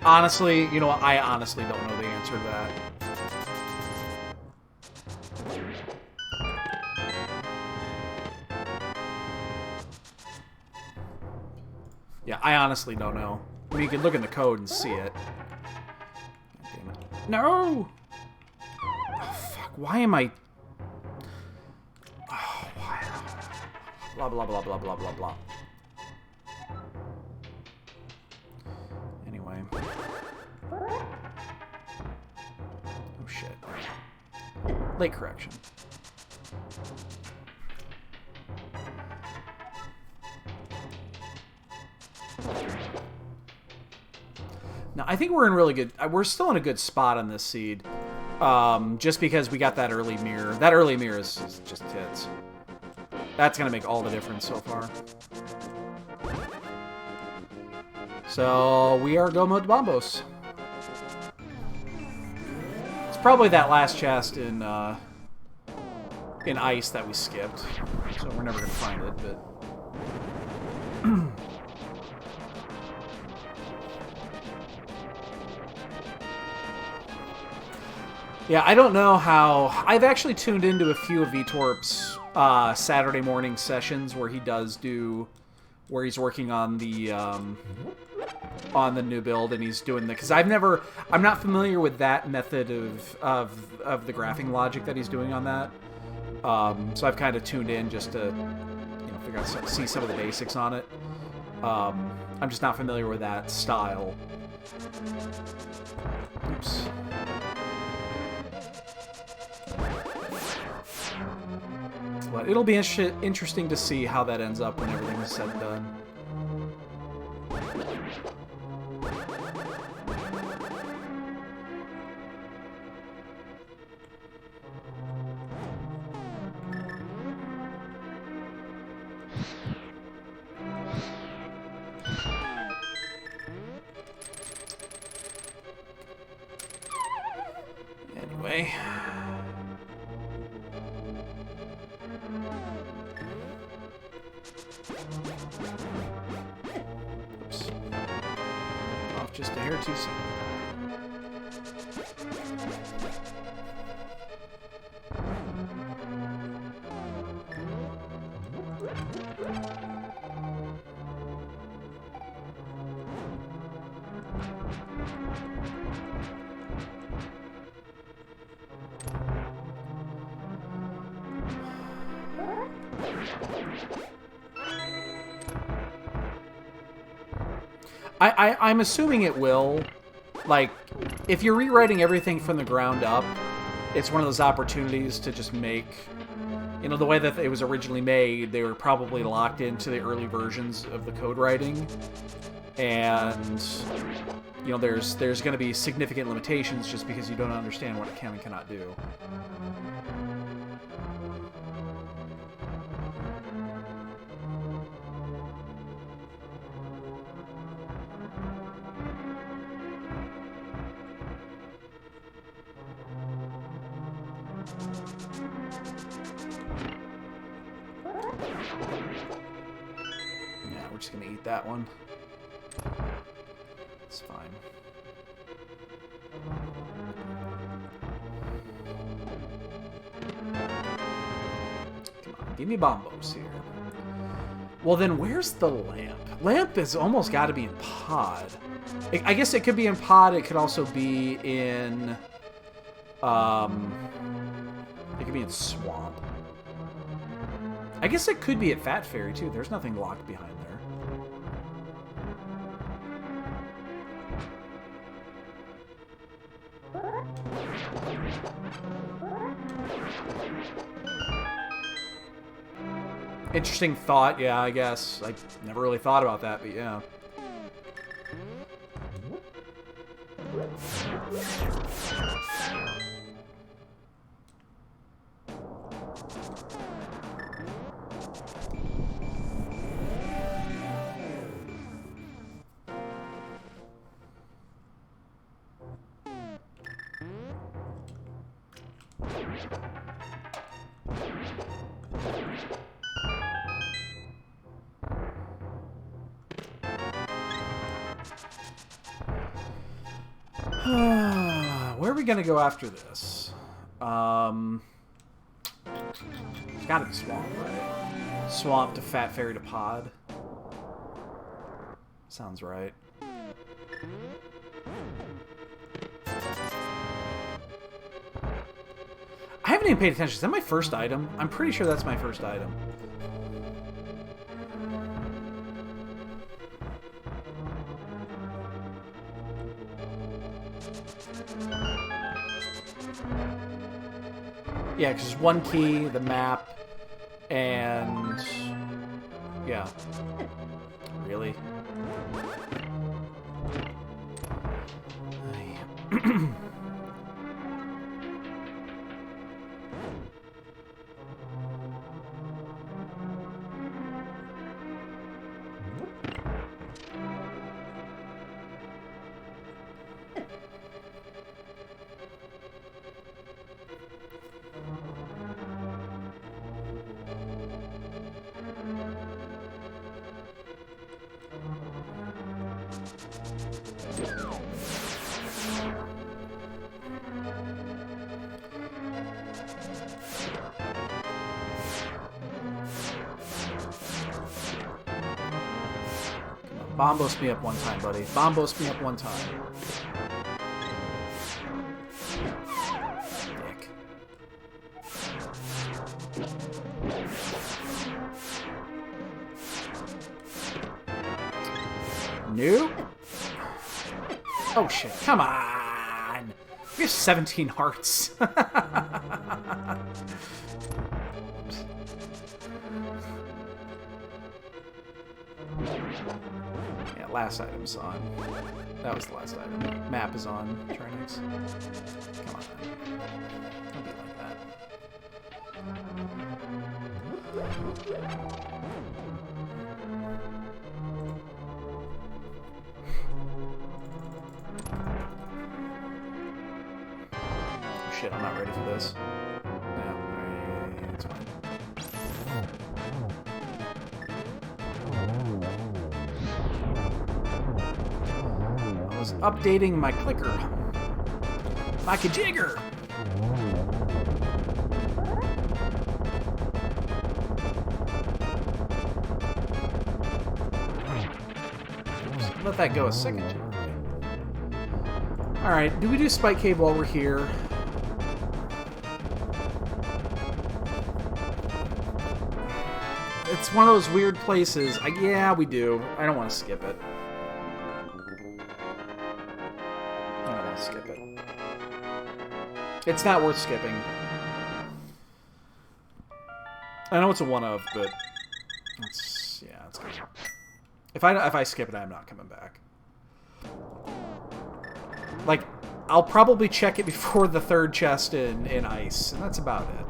honestly, you know, I honestly don't know the answer to that. Yeah, I honestly don't know. I mean, you can look in the code and see it. No! Oh, fuck. Why am I... Oh, why? Blah, blah, blah, blah, blah, blah, blah. Anyway. Oh, shit. Late correction. Now, I think we're in really good... We're still in a good spot on this seed. Just because we got that early mirror. That early mirror is just tits. That's going to make all the difference so far. So, we are go mode Bombos. It's probably that last chest in ice that we skipped. So we're never going to find it, but... Yeah, I don't know how... I've actually tuned into a few of Vitorp's Saturday morning sessions where he does do... Where he's working on the new build and he's doing the... Because I'm not familiar with that method of the graphing logic that he's doing on that. So I've kind of tuned in just to, you know, figure out, see some of the basics on it. I'm just not familiar with that style. Oops. But it'll be interesting to see how that ends up when everything is said and done. Anyway. Oops. Off just a hair too soon. I'm assuming it will. Like, if you're rewriting everything from the ground up, it's one of those opportunities to just make... You know, the way that it was originally made, they were probably locked into the early versions of the code writing. And, you know, there's going to be significant limitations just because you don't understand what it can and cannot do. Yeah, we're just gonna eat that one. It's fine. Come on, give me bombos here. Well, then where's the lamp? Lamp has almost got to be in pod. I guess it could be in pod. It could also be in... it could be in swamp. I guess it could be at Fat Fairy, too. There's nothing locked behind there. Interesting thought, yeah, I guess. I never really thought about that, but yeah. Where are we gonna go after this? It's gotta be swamp, right? Swamp to Fat Fairy to pod. Sounds right. I haven't even paid attention. Is that my first item? I'm pretty sure that's my first item. Yeah, because there's one key, the map, and... yeah. Really? Bombos me up one time, buddy. Bombos me up one time. Dick. Nope. Oh shit, come on! We have 17 hearts. Yeah, last item's on. That was the last item. Map is on. Trinix. Come on. Don't be like that. Oh, shit, I'm not ready for this. No, it's fine. I was updating my clicker. Like a jigger. Let that go a second. Alright, do we do Spike Cave while we're here? It's one of those weird places. Yeah, we do. I don't want to skip it. I don't want to skip it. It's not worth skipping. I know it's a one-of, but it's good. If I skip it, I'm not coming back. Like, I'll probably check it before the third chest in ice, and that's about it.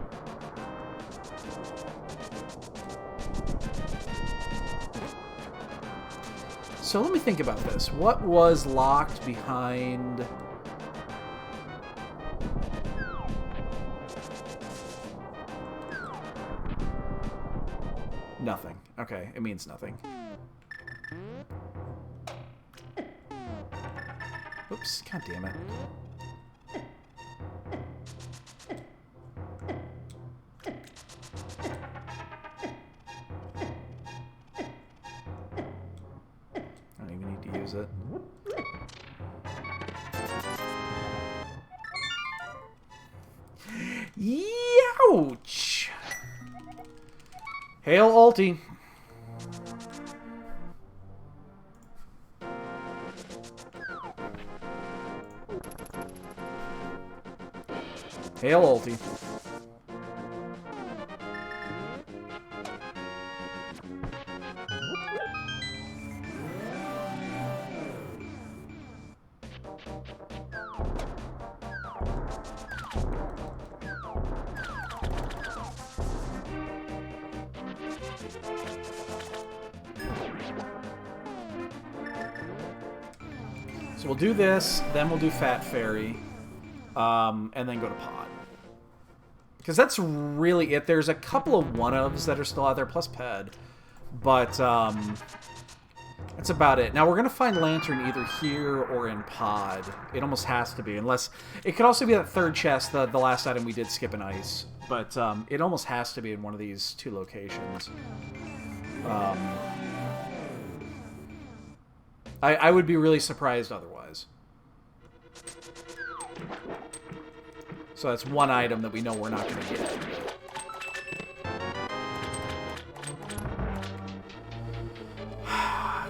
So let me think about this. What was locked behind... Nothing. Okay, it means nothing. Oops, god damn it. I don't even need to use it. Youch! Hail Alti. Hail Alti. So we'll do this, then we'll do Fat Fairy, and then go to Pod. Because that's really it. There's a couple of one-ofs that are still out there, plus Ped. But, that's about it. Now, we're going to find Lantern either here or in Pod. It almost has to be, unless... It could also be that third chest, the last item we did skip in Ice. But, it almost has to be in one of these two locations. I would be really surprised otherwise. So that's one item that we know we're not going to get.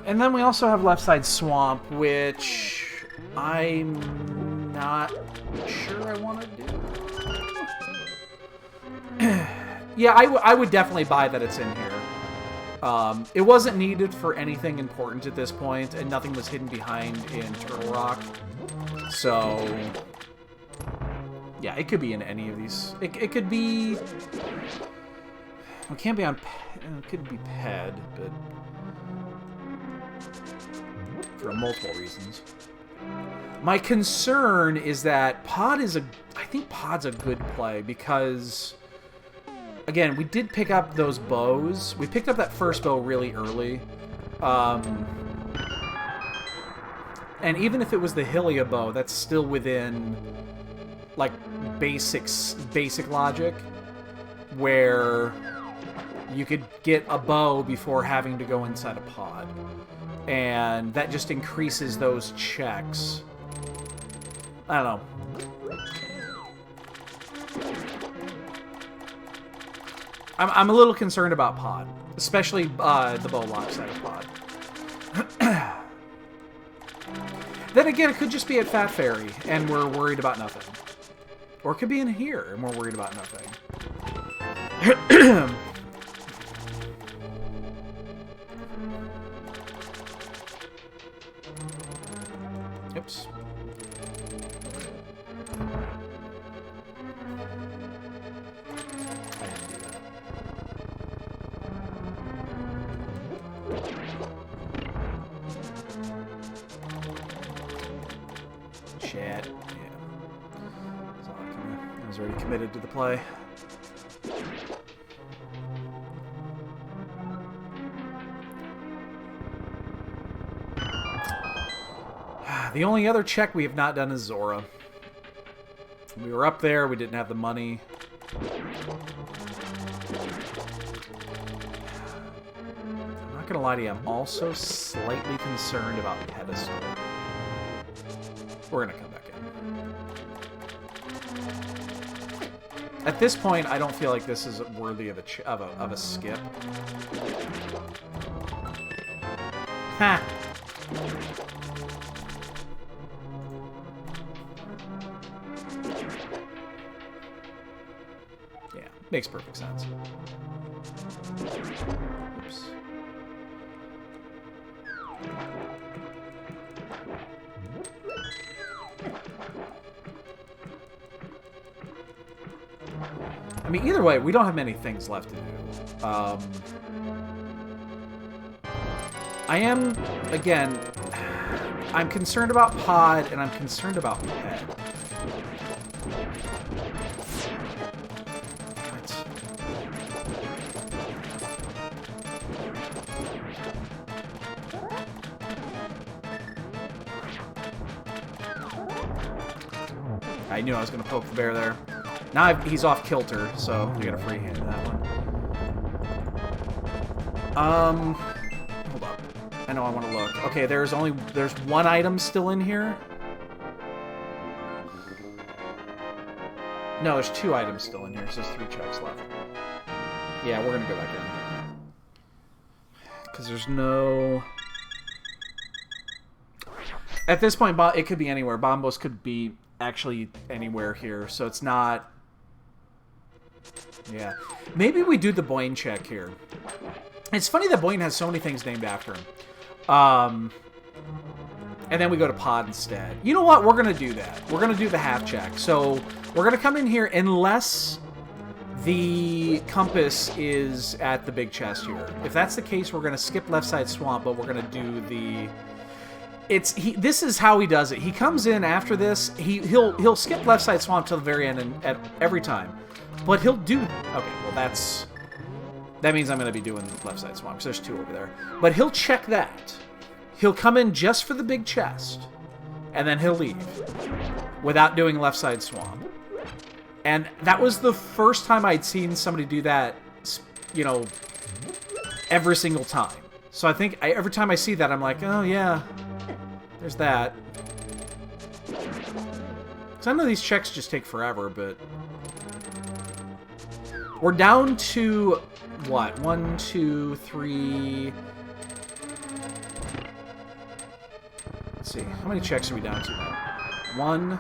And then we also have Left Side Swamp, which I'm not sure I want to do. Yeah, I would definitely buy that it's in here. It wasn't needed for anything important at this point, and nothing was hidden behind in Turtle Rock. So, yeah, it could be in any of these. It could be... It can't be on... It could be Ped, but... For multiple reasons. My concern is that Pod is a... I think Pod's a good play, because... Again, we did pick up those bows. We picked up that first bow really early. And even if it was the Hylia bow, that's still within, like, basic logic, where you could get a bow before having to go inside a pod. And that just increases those checks. I don't know. I'm a little concerned about Pod, especially the bow lock side of Pod. Then again, it could just be at Fat Fairy, and we're worried about nothing. Or it could be in here, and we're worried about nothing. Whoops. I didn't do that. Shit. Yeah. I was already committed to the play. The only other check we have not done is Zora. We were up there, we didn't have the money. I'm not gonna lie to you, I'm also slightly concerned about Pedestal. We're gonna come back in. At this point, I don't feel like this is worthy of a skip. Ha! Yeah, makes perfect sense. Oops. I mean, either way, we don't have many things left to do. I am, again, I'm concerned about Pod, and I'm concerned about Ped. I knew I was going to poke the bear there. Now he's off kilter, so we got a free hand in that one. Hold up. I know I want to look. Okay, there's one item still in here. No, there's 2 items still in here, so there's 3 checks left. Yeah, we're going to go back in. Because there's no... At this point, it could be anywhere. Bombos could be actually anywhere here, so it's not... Yeah. Maybe we do the Boyne check here. It's funny that Boyne has so many things named after him. And then we go to Pod instead. You know what? We're going to do that. We're going to do the half check. So we're going to come in here unless the compass is at the big chest here. If that's the case, we're going to skip left side swamp, but we're going to do the... This is how he does it. He comes in after this. He'll skip left side swamp till the very end at every time. But he'll do... Okay, well that means I'm going to be doing left side swamp, because there's 2 over there. But he'll check that. He'll come in just for the big chest, and then he'll leave without doing left side swamp. And that was the first time I'd seen somebody do that, you know, every single time. So I think every time I see that, I'm like, oh yeah, there's that. So I know these checks just take forever, but... We're down to, what? 1, 2, 3... Let's see. How many checks are we down to now? 1,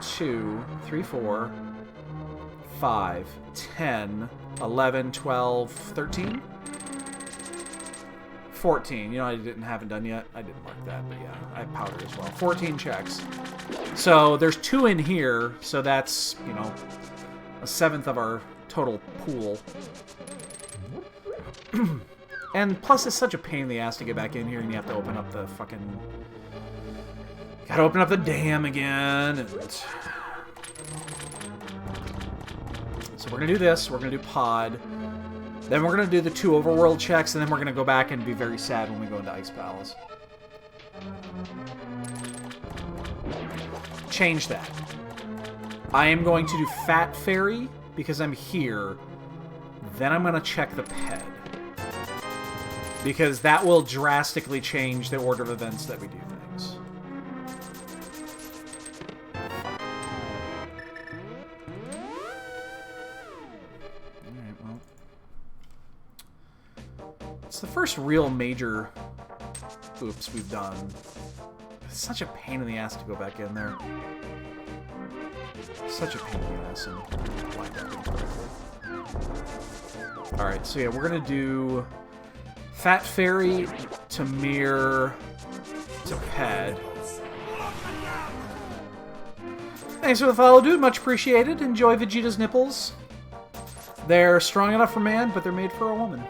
2, 3, 4, 5, 10, 11, 12, 13? 14. You know, haven't done yet. I didn't mark that, but yeah, I have powder as well. 14 checks. So there's 2 in here, so that's, you know, a 1/7 of our total pool. And plus, it's such a pain in the ass to get back in here, and you have to open up the fucking... Gotta open up the dam again. And... So we're gonna do this. We're gonna do Pod. Then we're gonna do the 2 overworld checks, and then we're gonna go back and be very sad when we go into Ice Palace. Change that. I am going to do Fat Fairy because I'm here. Then I'm gonna check the Ped, because that will drastically change the order of events that we do things. Alright, well. It's the first real major oops we've done. It's such a pain in the ass to go back in there. Such a pain in the ass. Alright, so yeah, we're gonna do Fat Fairy to Mirror to Ped. Thanks for the follow, dude. Much appreciated. Enjoy Vegeta's nipples. They're strong enough for man, but they're made for a woman.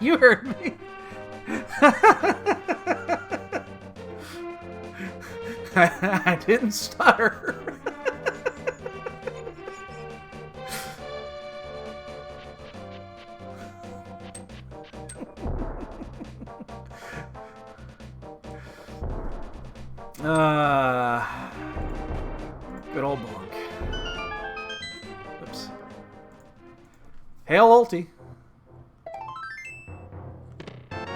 You heard me. I didn't stutter. Good old bonk. Oops. Hail ulti.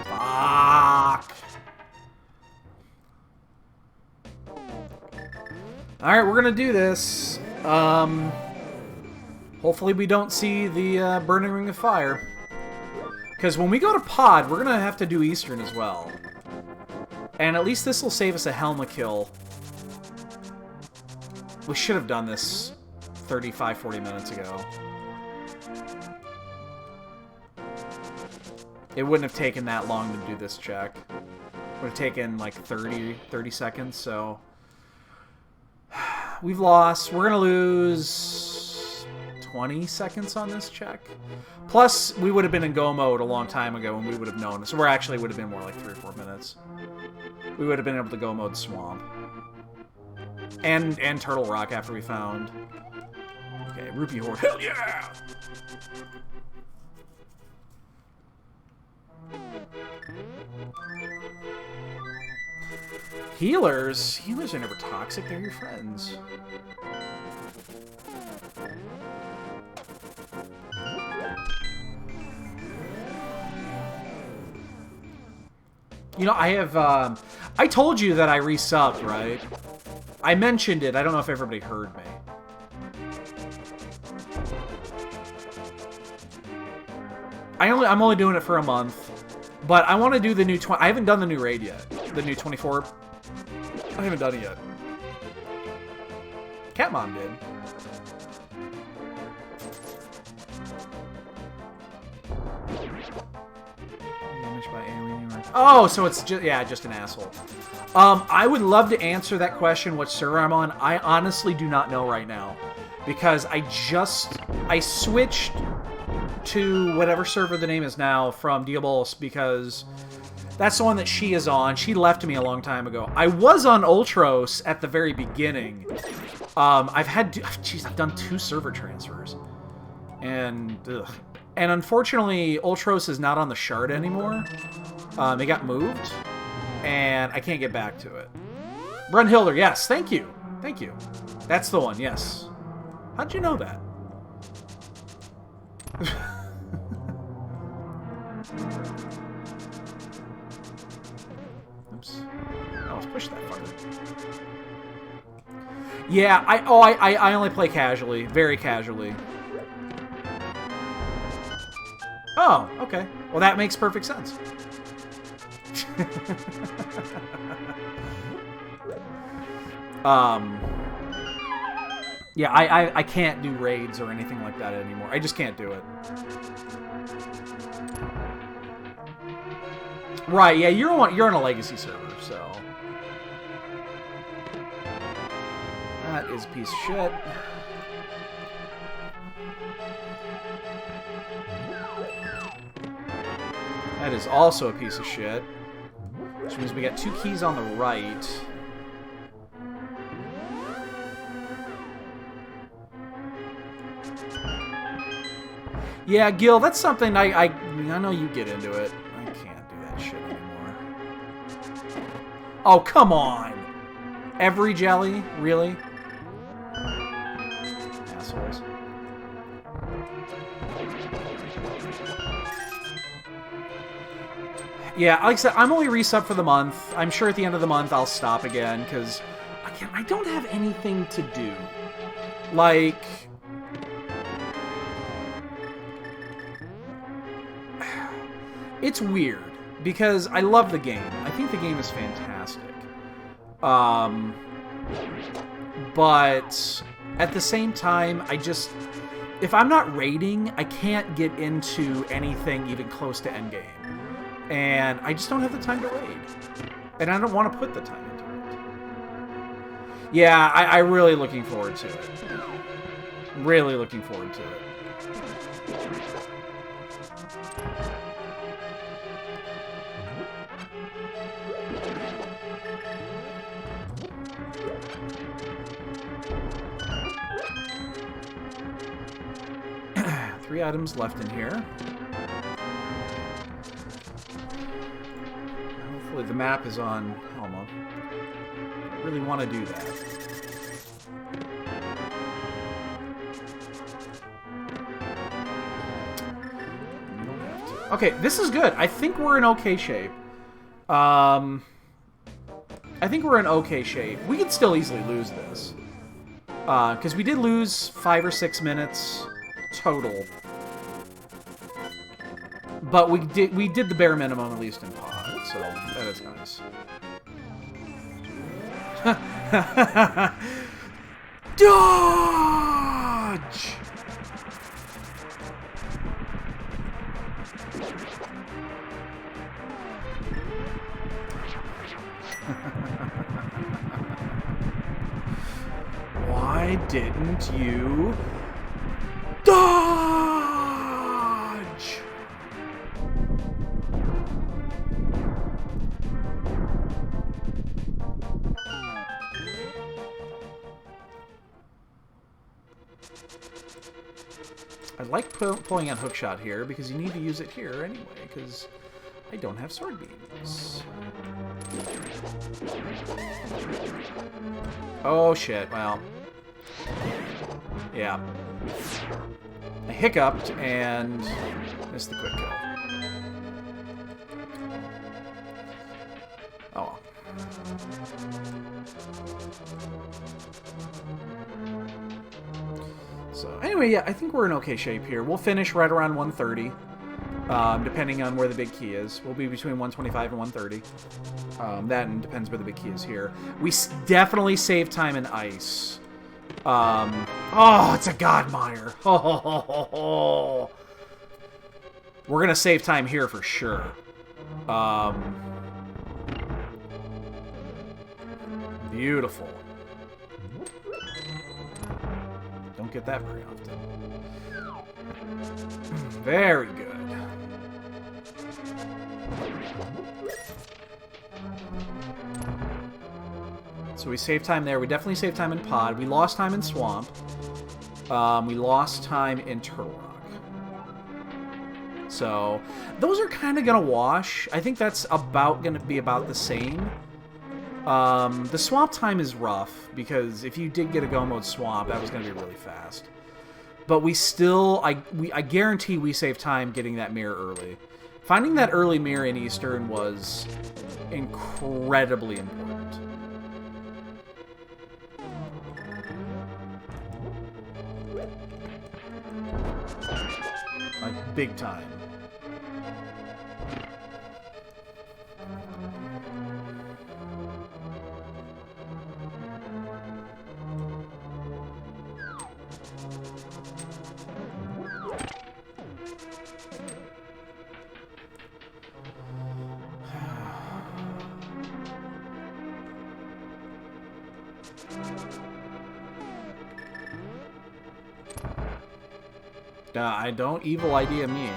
Fuck. Alright, we're gonna do this. Hopefully we don't see the Burning Ring of Fire. Because when we go to Pod, we're gonna have to do Eastern as well. And at least this will save us a Helma kill. We should have done this 35, 40 minutes ago. It wouldn't have taken that long to do this check. It would have taken like 30 seconds, so... We've lost. We're going to lose 20 seconds on this check. Plus, we would have been in go mode a long time ago and we would have known. So we're actually would have been more like 3 or 4 minutes. We would have been able to go mode Swamp. And Turtle Rock after we found... Okay, Rupee Horde. Hell yeah! Healers? Healers are never toxic, they're your friends. You know, I have, I told you that I resubbed, right? I mentioned it, I don't know if everybody heard me. I'm only doing it for a month. But I want to do the new 20... I haven't done the new raid yet. The new 24... I haven't done it yet. Catmon did. Oh, so it's just... Yeah, just an asshole. I would love to answer that question, what server I'm on. I honestly do not know right now. Because I switched to whatever server the name is now from Diabolos because that's the one that she is on. She left me a long time ago. I was on Ultros at the very beginning. I've done 2 server transfers. And unfortunately, Ultros is not on the Shard anymore. It got moved. And I can't get back to it. Brunhilder, yes, thank you. Thank you. That's the one, yes. How'd you know that? Oops. Oh, let's push that fucker. Yeah, I only play casually. Very casually. Oh, okay. Well, that makes perfect sense. Yeah, I can't do raids or anything like that anymore. I just can't do it. Right, yeah, you're on a legacy server, so... That is a piece of shit. That is also a piece of shit. Which means we got 2 keys on the right. Yeah, Gil, that's something I know you get into it. I can't do that shit anymore. Oh, come on! Every jelly? Really? Assholes. Yeah, like I said, I'm only resub for the month. I'm sure at the end of the month I'll stop again, because I don't have anything to do. Like... It's weird, because I love the game. I think the game is fantastic. But at the same time, if I'm not raiding, I can't get into anything even close to endgame. And I just don't have the time to raid. And I don't want to put the time into it. Yeah, I'm really looking forward to it. Really looking forward to it. Three items left in here. Hopefully the map is on Helma. I really want to do that. Okay, this is good. I think we're in okay shape. I think we're in okay shape. We could still easily lose this. Because we did lose 5 or 6 minutes total. But we did the bare minimum, at least in pod, so that is nice. Dodge! Why didn't you dodge? I like pulling out hookshot here because you need to use it here anyway, because I don't have sword beams. Oh shit, well. Yeah. I hiccuped and missed the quick kill. Oh well. So anyway, yeah, I think we're in okay shape here. We'll finish right around 130, depending on where the big key is. We'll be between 125 and 130. That depends where the big key is here. We definitely save time in ice. Oh, it's a Godmire. Oh. We're gonna save time here for sure. Beautiful. Don't get that very often. Very good. So we save time there. We definitely save time in pod. We lost time in swamp. We lost time in Turtle Rock. So those are kind of going to wash. I think that's about going to be about the same. The swamp time is rough because if you did get a go mode swamp, that was going to be really fast. But we still, I guarantee we save time getting that mirror early. Finding that early mirror in Eastern was incredibly important. Like, big time. I don't evil idea me.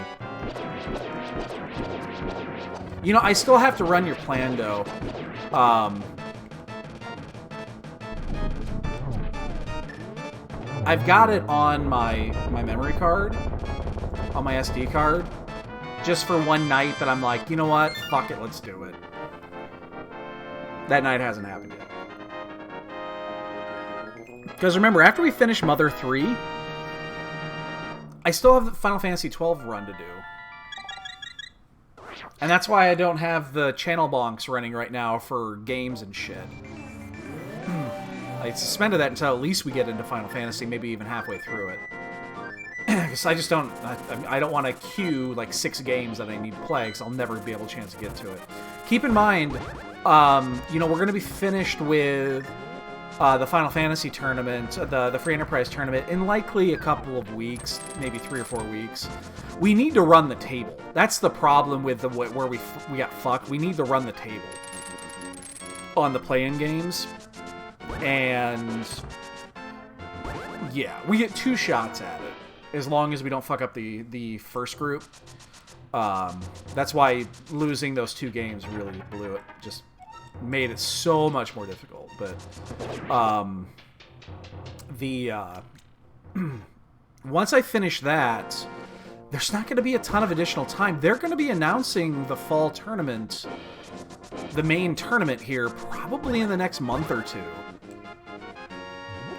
You know, I still have to run your plan, though. I've got it on my memory card, on my SD card, just for one night that I'm like, you know what? Fuck it, let's do it. That night hasn't happened yet. Because remember, after we finish Mother 3... I still have the Final Fantasy XII run to do. And that's why I don't have the channel bonks running right now for games and shit. I suspended that until at least we get into Final Fantasy, maybe even halfway through it. Because I just don't... I don't want to queue like 6 games that I need to play, because I'll never be able to chance to get to it. Keep in mind, you know, we're going to be finished with the Final Fantasy tournament, the Free Enterprise tournament, in likely a couple of weeks, maybe 3 or 4 weeks. We need to run the table. That's the problem with where we got fucked. We need to run the table on the play-in games. And yeah, we get 2 shots at it, as long as we don't fuck up the first group. That's why losing those 2 games really blew it. Just made it so much more difficult. But once I finish that, there's not going to be a ton of additional time. They're going to be announcing the fall tournament, the main tournament here, probably in the next month or 2.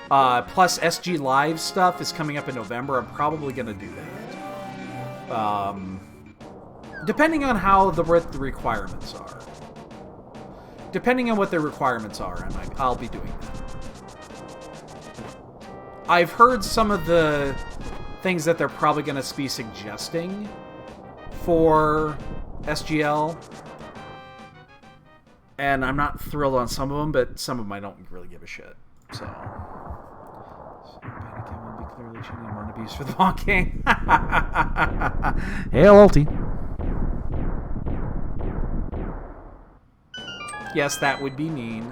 Plus SG Live stuff is coming up in November. I'm probably going to do that. Depending on how the requirements are. Depending on what the requirements are, I'll be doing that. I've heard some of the things that they're probably going to be suggesting for SGL. And I'm not thrilled on some of them, but some of them I don't really give a shit. So Panic will be clearly cheating on abuse for the bonking. Hey, LLT. Yes, that would be mean.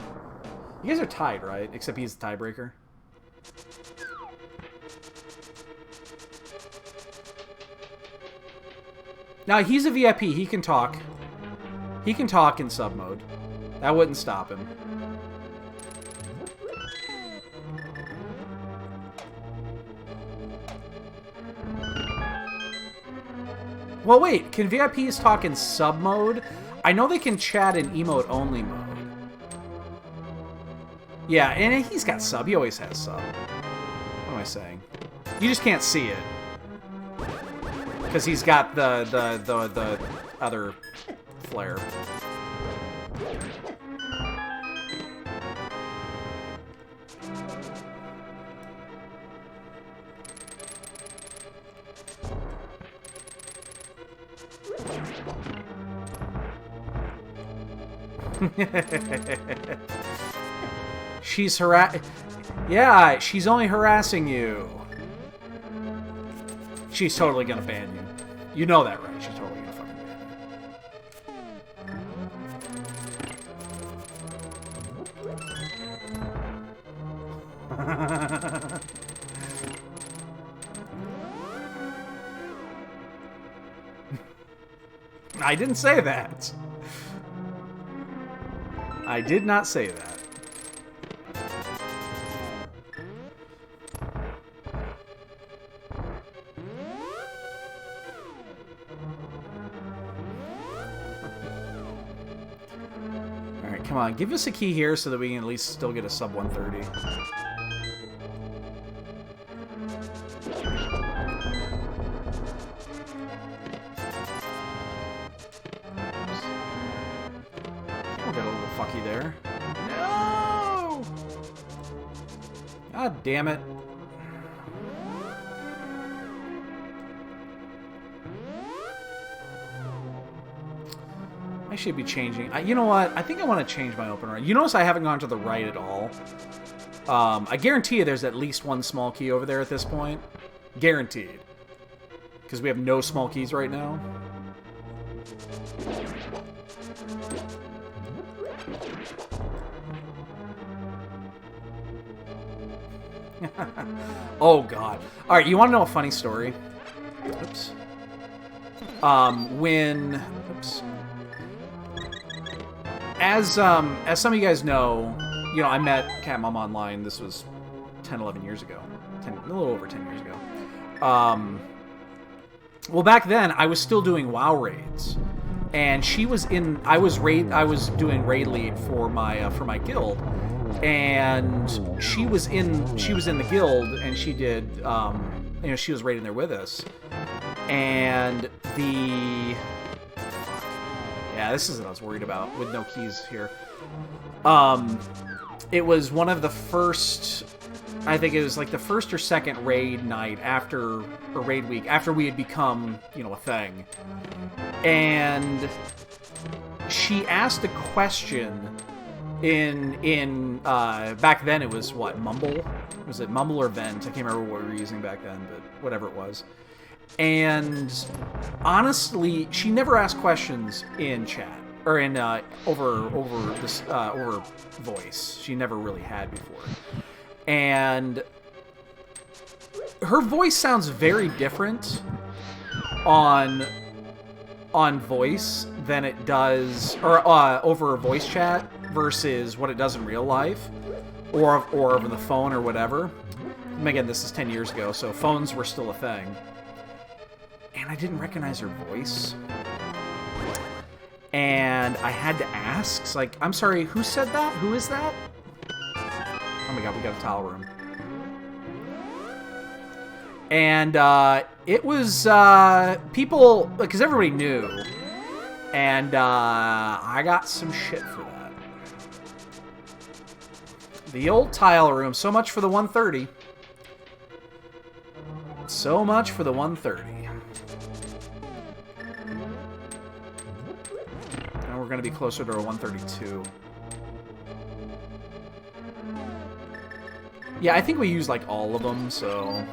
You guys are tied, right? Except he's the tiebreaker. Now, he's a VIP. He can talk. He can talk in sub mode. That wouldn't stop him. Well, wait. Can VIPs talk in sub mode? I know they can chat in emote only mode. Yeah, and he's got sub. He always has sub. What am I saying? You just can't see it. Because he's got the other flare. She's Yeah, she's only harassing you. She's totally gonna ban you. You know that, right? She's totally gonna fucking ban you. I didn't say that. I did not say that. Alright, come on. Give us a key here so that we can at least still get a sub 130. There. No! God damn it. I should be changing. You know what? I think I want to change my opener. You notice I haven't gone to the right at all. I guarantee you there's at least one small key over there at this point. Guaranteed. Because we have no small keys right now. Oh god. Alright, you want to know a funny story? Oops. Oops. As some of you guys know, I met Cat Mom online. This was 10, 11 years ago. A little over 10 years ago. Well, back then, I was still doing WoW raids. And she was in... I was doing raid lead for my guild. And she was in the guild, and she did, she was raiding there with us. And yeah, this is what I was worried about with no keys here. It was one of the first, I think it was like the first or second raid night or raid week, after we had become, a thing. And she asked a question. back then it was what, Mumble? Was it Mumble or Vent? I can't remember what we were using back then, but whatever it was. And honestly, she never asked questions in chat or in over voice. She never really had before. And her voice sounds very different on voice than it does, or over voice chat versus what it does in real life, or over the phone or whatever. And again, this is 10 years ago, so phones were still a thing. And I didn't recognize her voice. And I had to ask, it's like, I'm sorry, who said that? Who is that? Oh my god, we got a towel room. And it was people, because everybody knew. And I got some shit for that. The old tile room, so much for the 130. So much for the 130. Now we're going to be closer to a 132. Yeah, I think we use like all of them, so...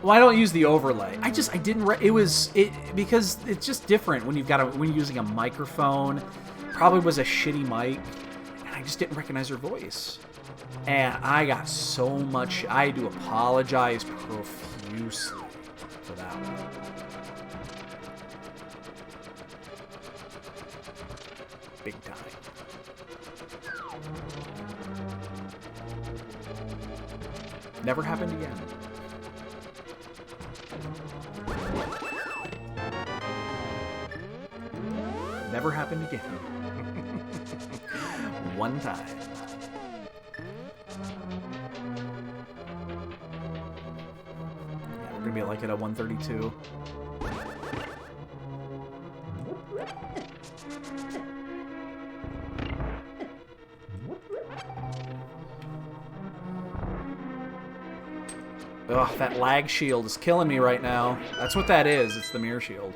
Well, I don't use the overlay. I didn't. Because it's just different when when you're using a microphone. Probably was a shitty mic, and I just didn't recognize her voice. And I got so much. I had to apologize profusely for that one. Big time. Never happened again. Never happened again. One time. Yeah, we're gonna be like at a 132. Ugh, that lag shield is killing me right now. That's what that is. It's the mirror shield.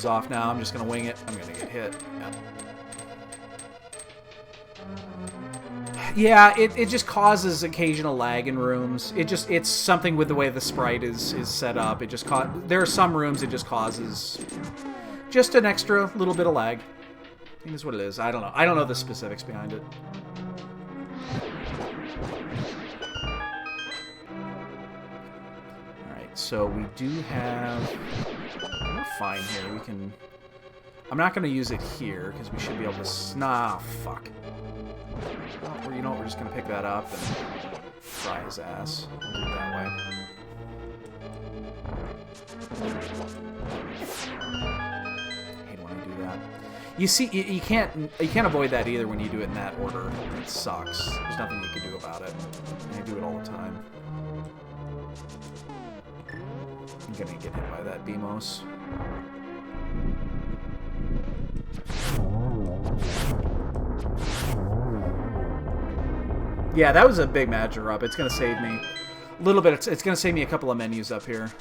Off now. I'm just gonna wing it. I'm gonna get hit. Yeah, it just causes occasional lag in rooms. It's something with the way the sprite is set up. There are some rooms it just causes just an extra little bit of lag. I think that's what it is. I don't know. I don't know the specifics behind it. Alright, so we do have... We're fine here. We can... I'm not going to use it here, because we should be able to... Nah, fuck. Well, you know what? We're just going to pick that up and fry his ass. We'll do it that way. I hate when I do that. You see, you can't avoid that either when you do it in that order. It sucks. There's nothing you can do about it. I do it all the time. I'm gonna get hit by that BMOS. Yeah, that was a big magic up. It's gonna save me a little bit. It's gonna save me a couple of menus up here.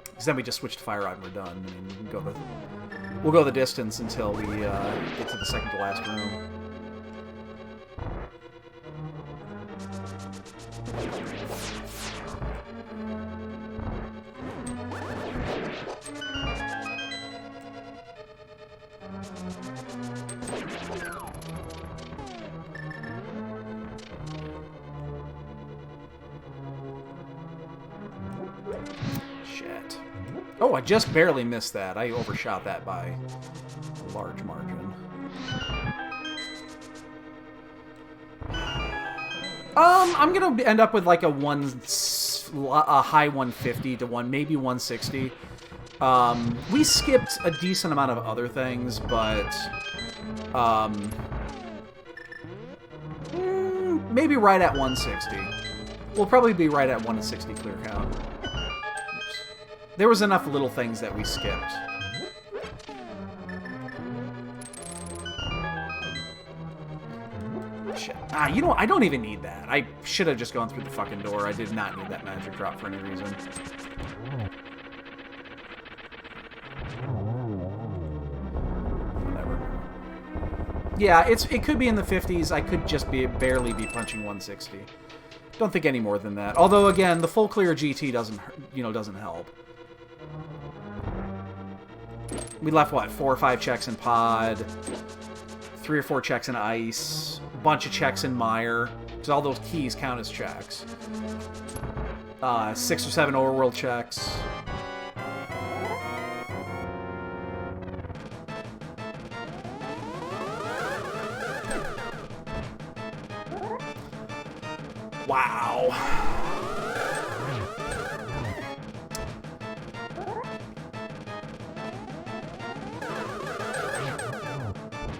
Because then we just switch to Fire Rod and we're done. I mean, we'll go the distance until we get to the second to last room. Shit. Oh, I just barely missed that. I overshot that by a large margin. I'm gonna end up with like a high 150 to maybe 160. We skipped a decent amount of other things, but maybe right at 160. We'll probably be right at 160 clear count. Oops. There was enough little things that we skipped. Shit. You know, I don't even need that. I should have just gone through the fucking door. I did not need that magic drop for any reason. Whatever. Yeah, it could be in the 50s. I could just barely be punching 160. Don't think any more than that. Although, again, the full clear GT doesn't help. We left, what, 4 or 5 checks in pod, 3 or 4 checks in ice, a bunch of checks in mire, because all those keys count as checks. 6 or 7 overworld checks. Wow.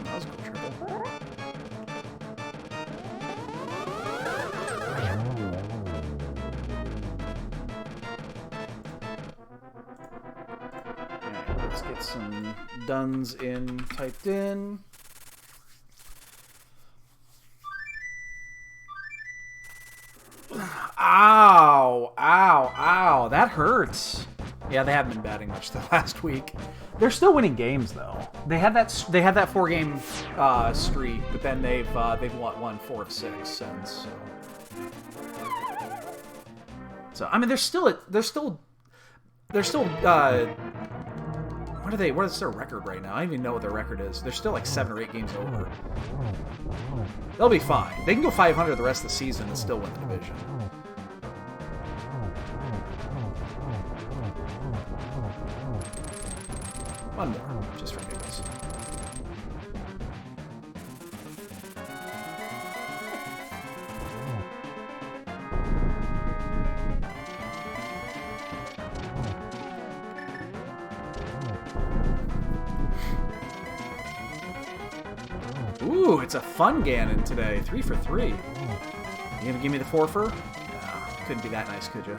That was a cool triple. Alright, let's get some duns typed in. Ow! Ow! Ow! That hurts. Yeah, they haven't been batting much the last week. They're still winning games though. They had that 4-game streak, but then they've won 4 of 6 since. So I mean, they're still. What is their record right now? I don't even know what their record is. They're still like 7 or 8 games over. They'll be fine. They can go 500 the rest of the season and still win the division. One more, just for giggles. Ooh, it's a fun Ganon today. 3 for 3. You gonna give me the 4-fer? No, couldn't be that nice, could you?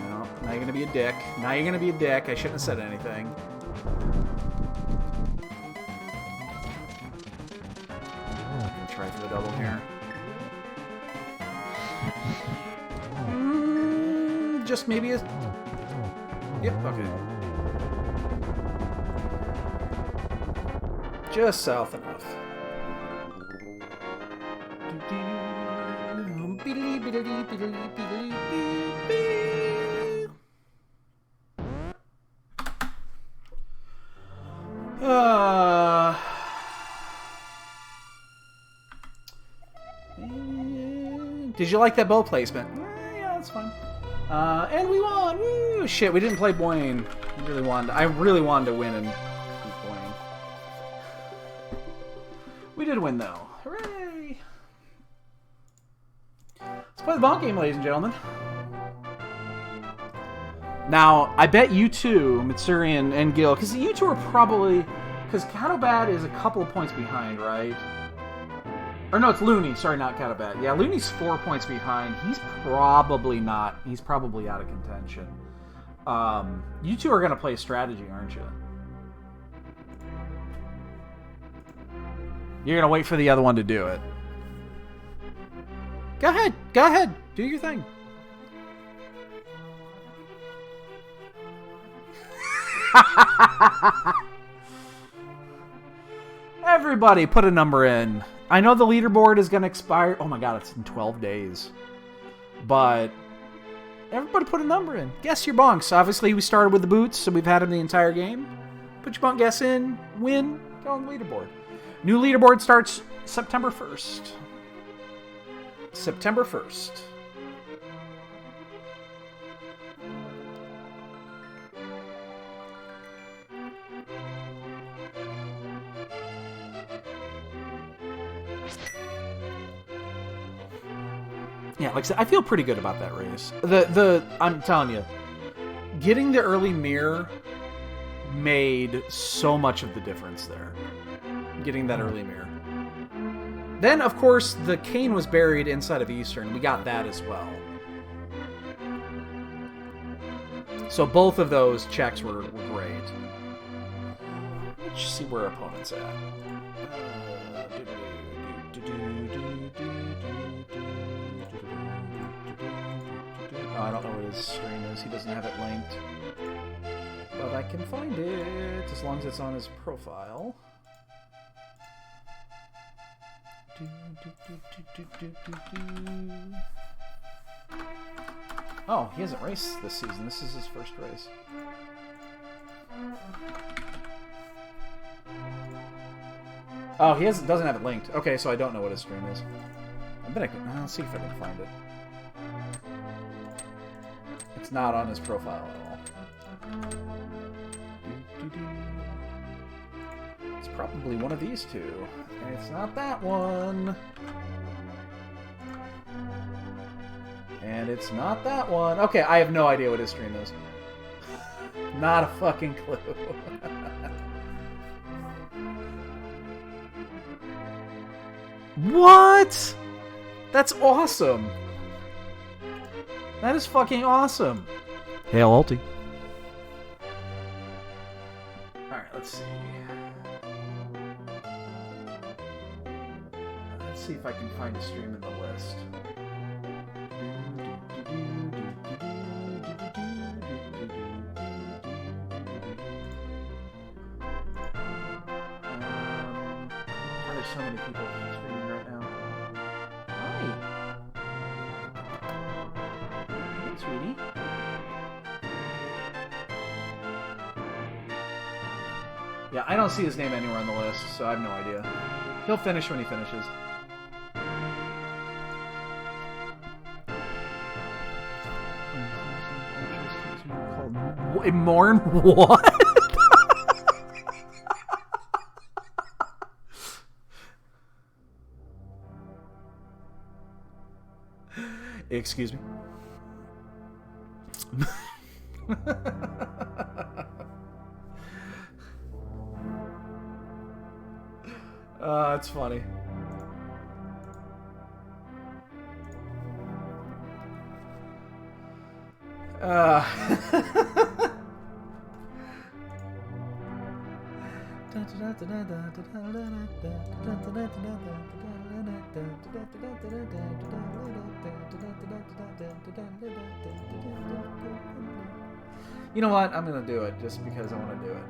No, now you're gonna be a dick. Now you're gonna be a dick. I shouldn't have said anything. I'm gonna try for the double here. Just maybe a... Yep, okay. Just south enough. Did you like that bow placement? Yeah, that's fine. And we won! Woo! Shit, we didn't play Boyne. I really wanted to win and beat Boyne. We did win, though. Hooray! Let's play the bonk game, ladies and gentlemen. Now, I bet you two, Mitsuri and Gil, because you two are probably... Because Catobat is a couple of points behind, right? Or no, it's Looney. Sorry, not Catobat. Yeah, Looney's 4 points behind. He's probably not... He's probably out of contention. You two are going to play strategy, aren't you? You're going to wait for the other one to do it. Go ahead. Go ahead. Do your thing. Everybody put a number in. I know the leaderboard is going to expire. Oh my god, it's in 12 days. But everybody put a number in. Guess your bonks. Obviously, we started with the boots, so we've had them the entire game. Put your bonk guess in, win, go on the leaderboard. New leaderboard starts September 1st. September 1st. Yeah, like I said, I feel pretty good about that race. I'm telling you, getting the early mirror made so much of the difference there. Getting that early mirror. Then, of course, the cane was buried inside of Eastern. We got that as well. So both of those checks were great. Let's see where opponent's at. Oh, I don't know what his stream is. He doesn't have it linked. But I can find it as long as it's on his profile. Oh, he hasn't raced this season. This is his first race. Oh, he doesn't have it linked. Okay, so I don't know what his stream is. I'll see if I can find it. It's not on his profile at all. It's probably one of these two. And it's not that one. And it's not that one. Okay, I have no idea what his stream is. Not a fucking clue. What? That's awesome. That is fucking awesome. Hey, Alti. Alright, let's see. Let's see if I can find a stream in the list. There's so many people streaming right now. Hi. Hey, sweetie. Yeah, I don't see his name anywhere on the list, so I have no idea. He'll finish when he finishes. Morn? What? Excuse me. It's funny. You know what? I'm gonna do it just because I want to do it.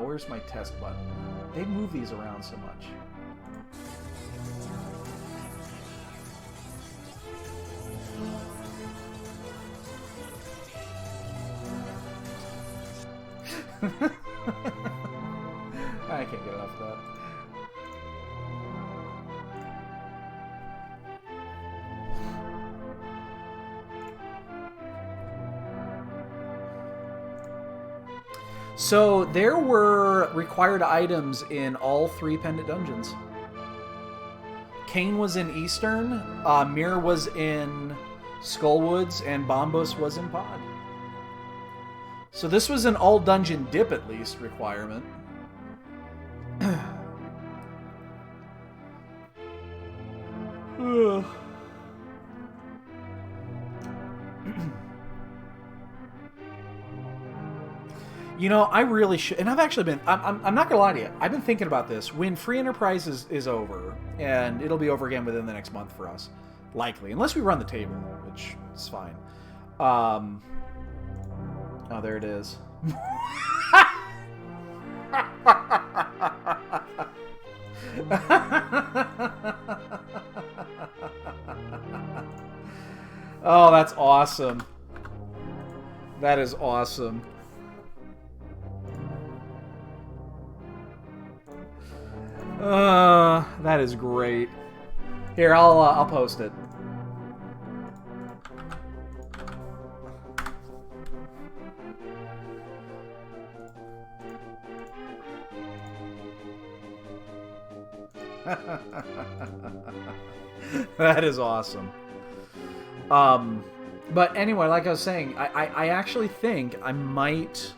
Where's my test button? They move these around so much. I can't get enough of that. So there were required items in all 3 pendant dungeons. Kane was in Eastern, Mir was in Skullwoods, and Bombus was in Pod. So this was an all dungeon dip at least requirement. You know, I really should, and I've actually been, I'm not gonna lie to you, I've been thinking about this. When Free Enterprise is over, and it'll be over again within the next month for us, likely, unless we run the table, which is fine. Oh, there it is. Oh, that's awesome. That is awesome. That is great. Here, I'll post it. That is awesome. But anyway, like I was saying, I actually think I might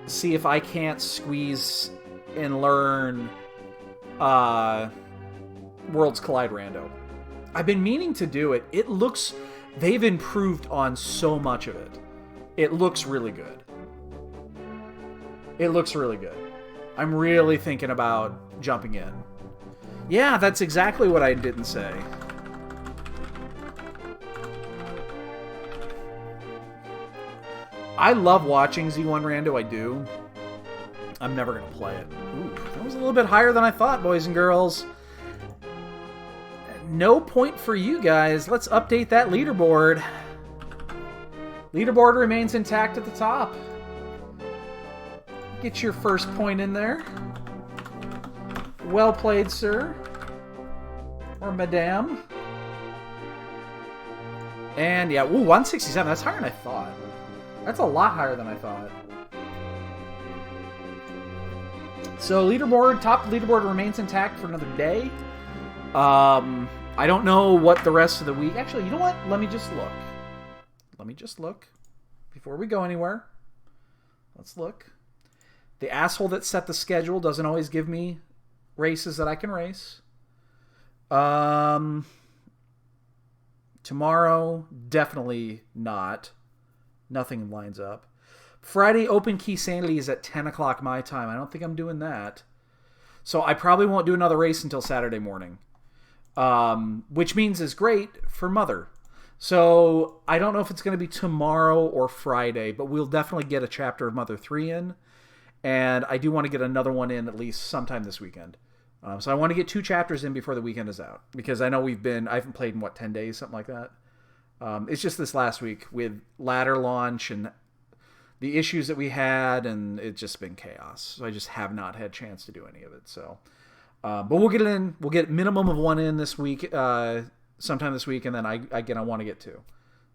see if I can't squeeze and learn Worlds Collide Rando. I've been meaning to do it. It looks they've improved on so much of it. It looks really good. It looks really good. I'm really thinking about jumping in. Yeah, that's exactly what I didn't say. I love watching Z1 Rando, I do. I'm never going to play it. Ooh, that was a little bit higher than I thought, boys and girls. No point for you guys. Let's update that leaderboard. Leaderboard remains intact at the top. Get your first point in there. Well played, sir. Or madame. And yeah, ooh, 167. That's higher than I thought. That's a lot higher than I thought. So leaderboard, top leaderboard remains intact for another day. I don't know what the rest of the week... Actually, you know what? Let me just look. Let me just look. Before we go anywhere. Let's look. The asshole that set the schedule doesn't always give me races that I can race. Tomorrow, definitely not. Nothing lines up. Friday, Open Key Sanity is at 10 o'clock my time. I don't think I'm doing that. So I probably won't do another race until Saturday morning. Which means is great for Mother. So I don't know if it's going to be tomorrow or Friday, but we'll definitely get a chapter of Mother 3 in. And I do want to get another one in at least sometime this weekend. So I want to get 2 chapters in before the weekend is out. Because I know I haven't played in, 10 days, something like that. It's just this last week with ladder launch and the issues that we had, and it's just been chaos. So I just have not had a chance to do any of it. So, but we'll get it in. We'll get minimum of 1 in this week, sometime this week, and then I want to get 2.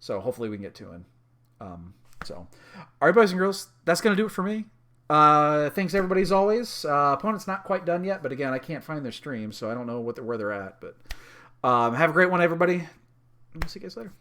So hopefully we can get 2 in. All right, boys and girls, that's going to do it for me. Thanks everybody as always. Opponent's not quite done yet, but again, I can't find their stream, so I don't know where they're at. But have a great one, everybody. I'll see you guys later.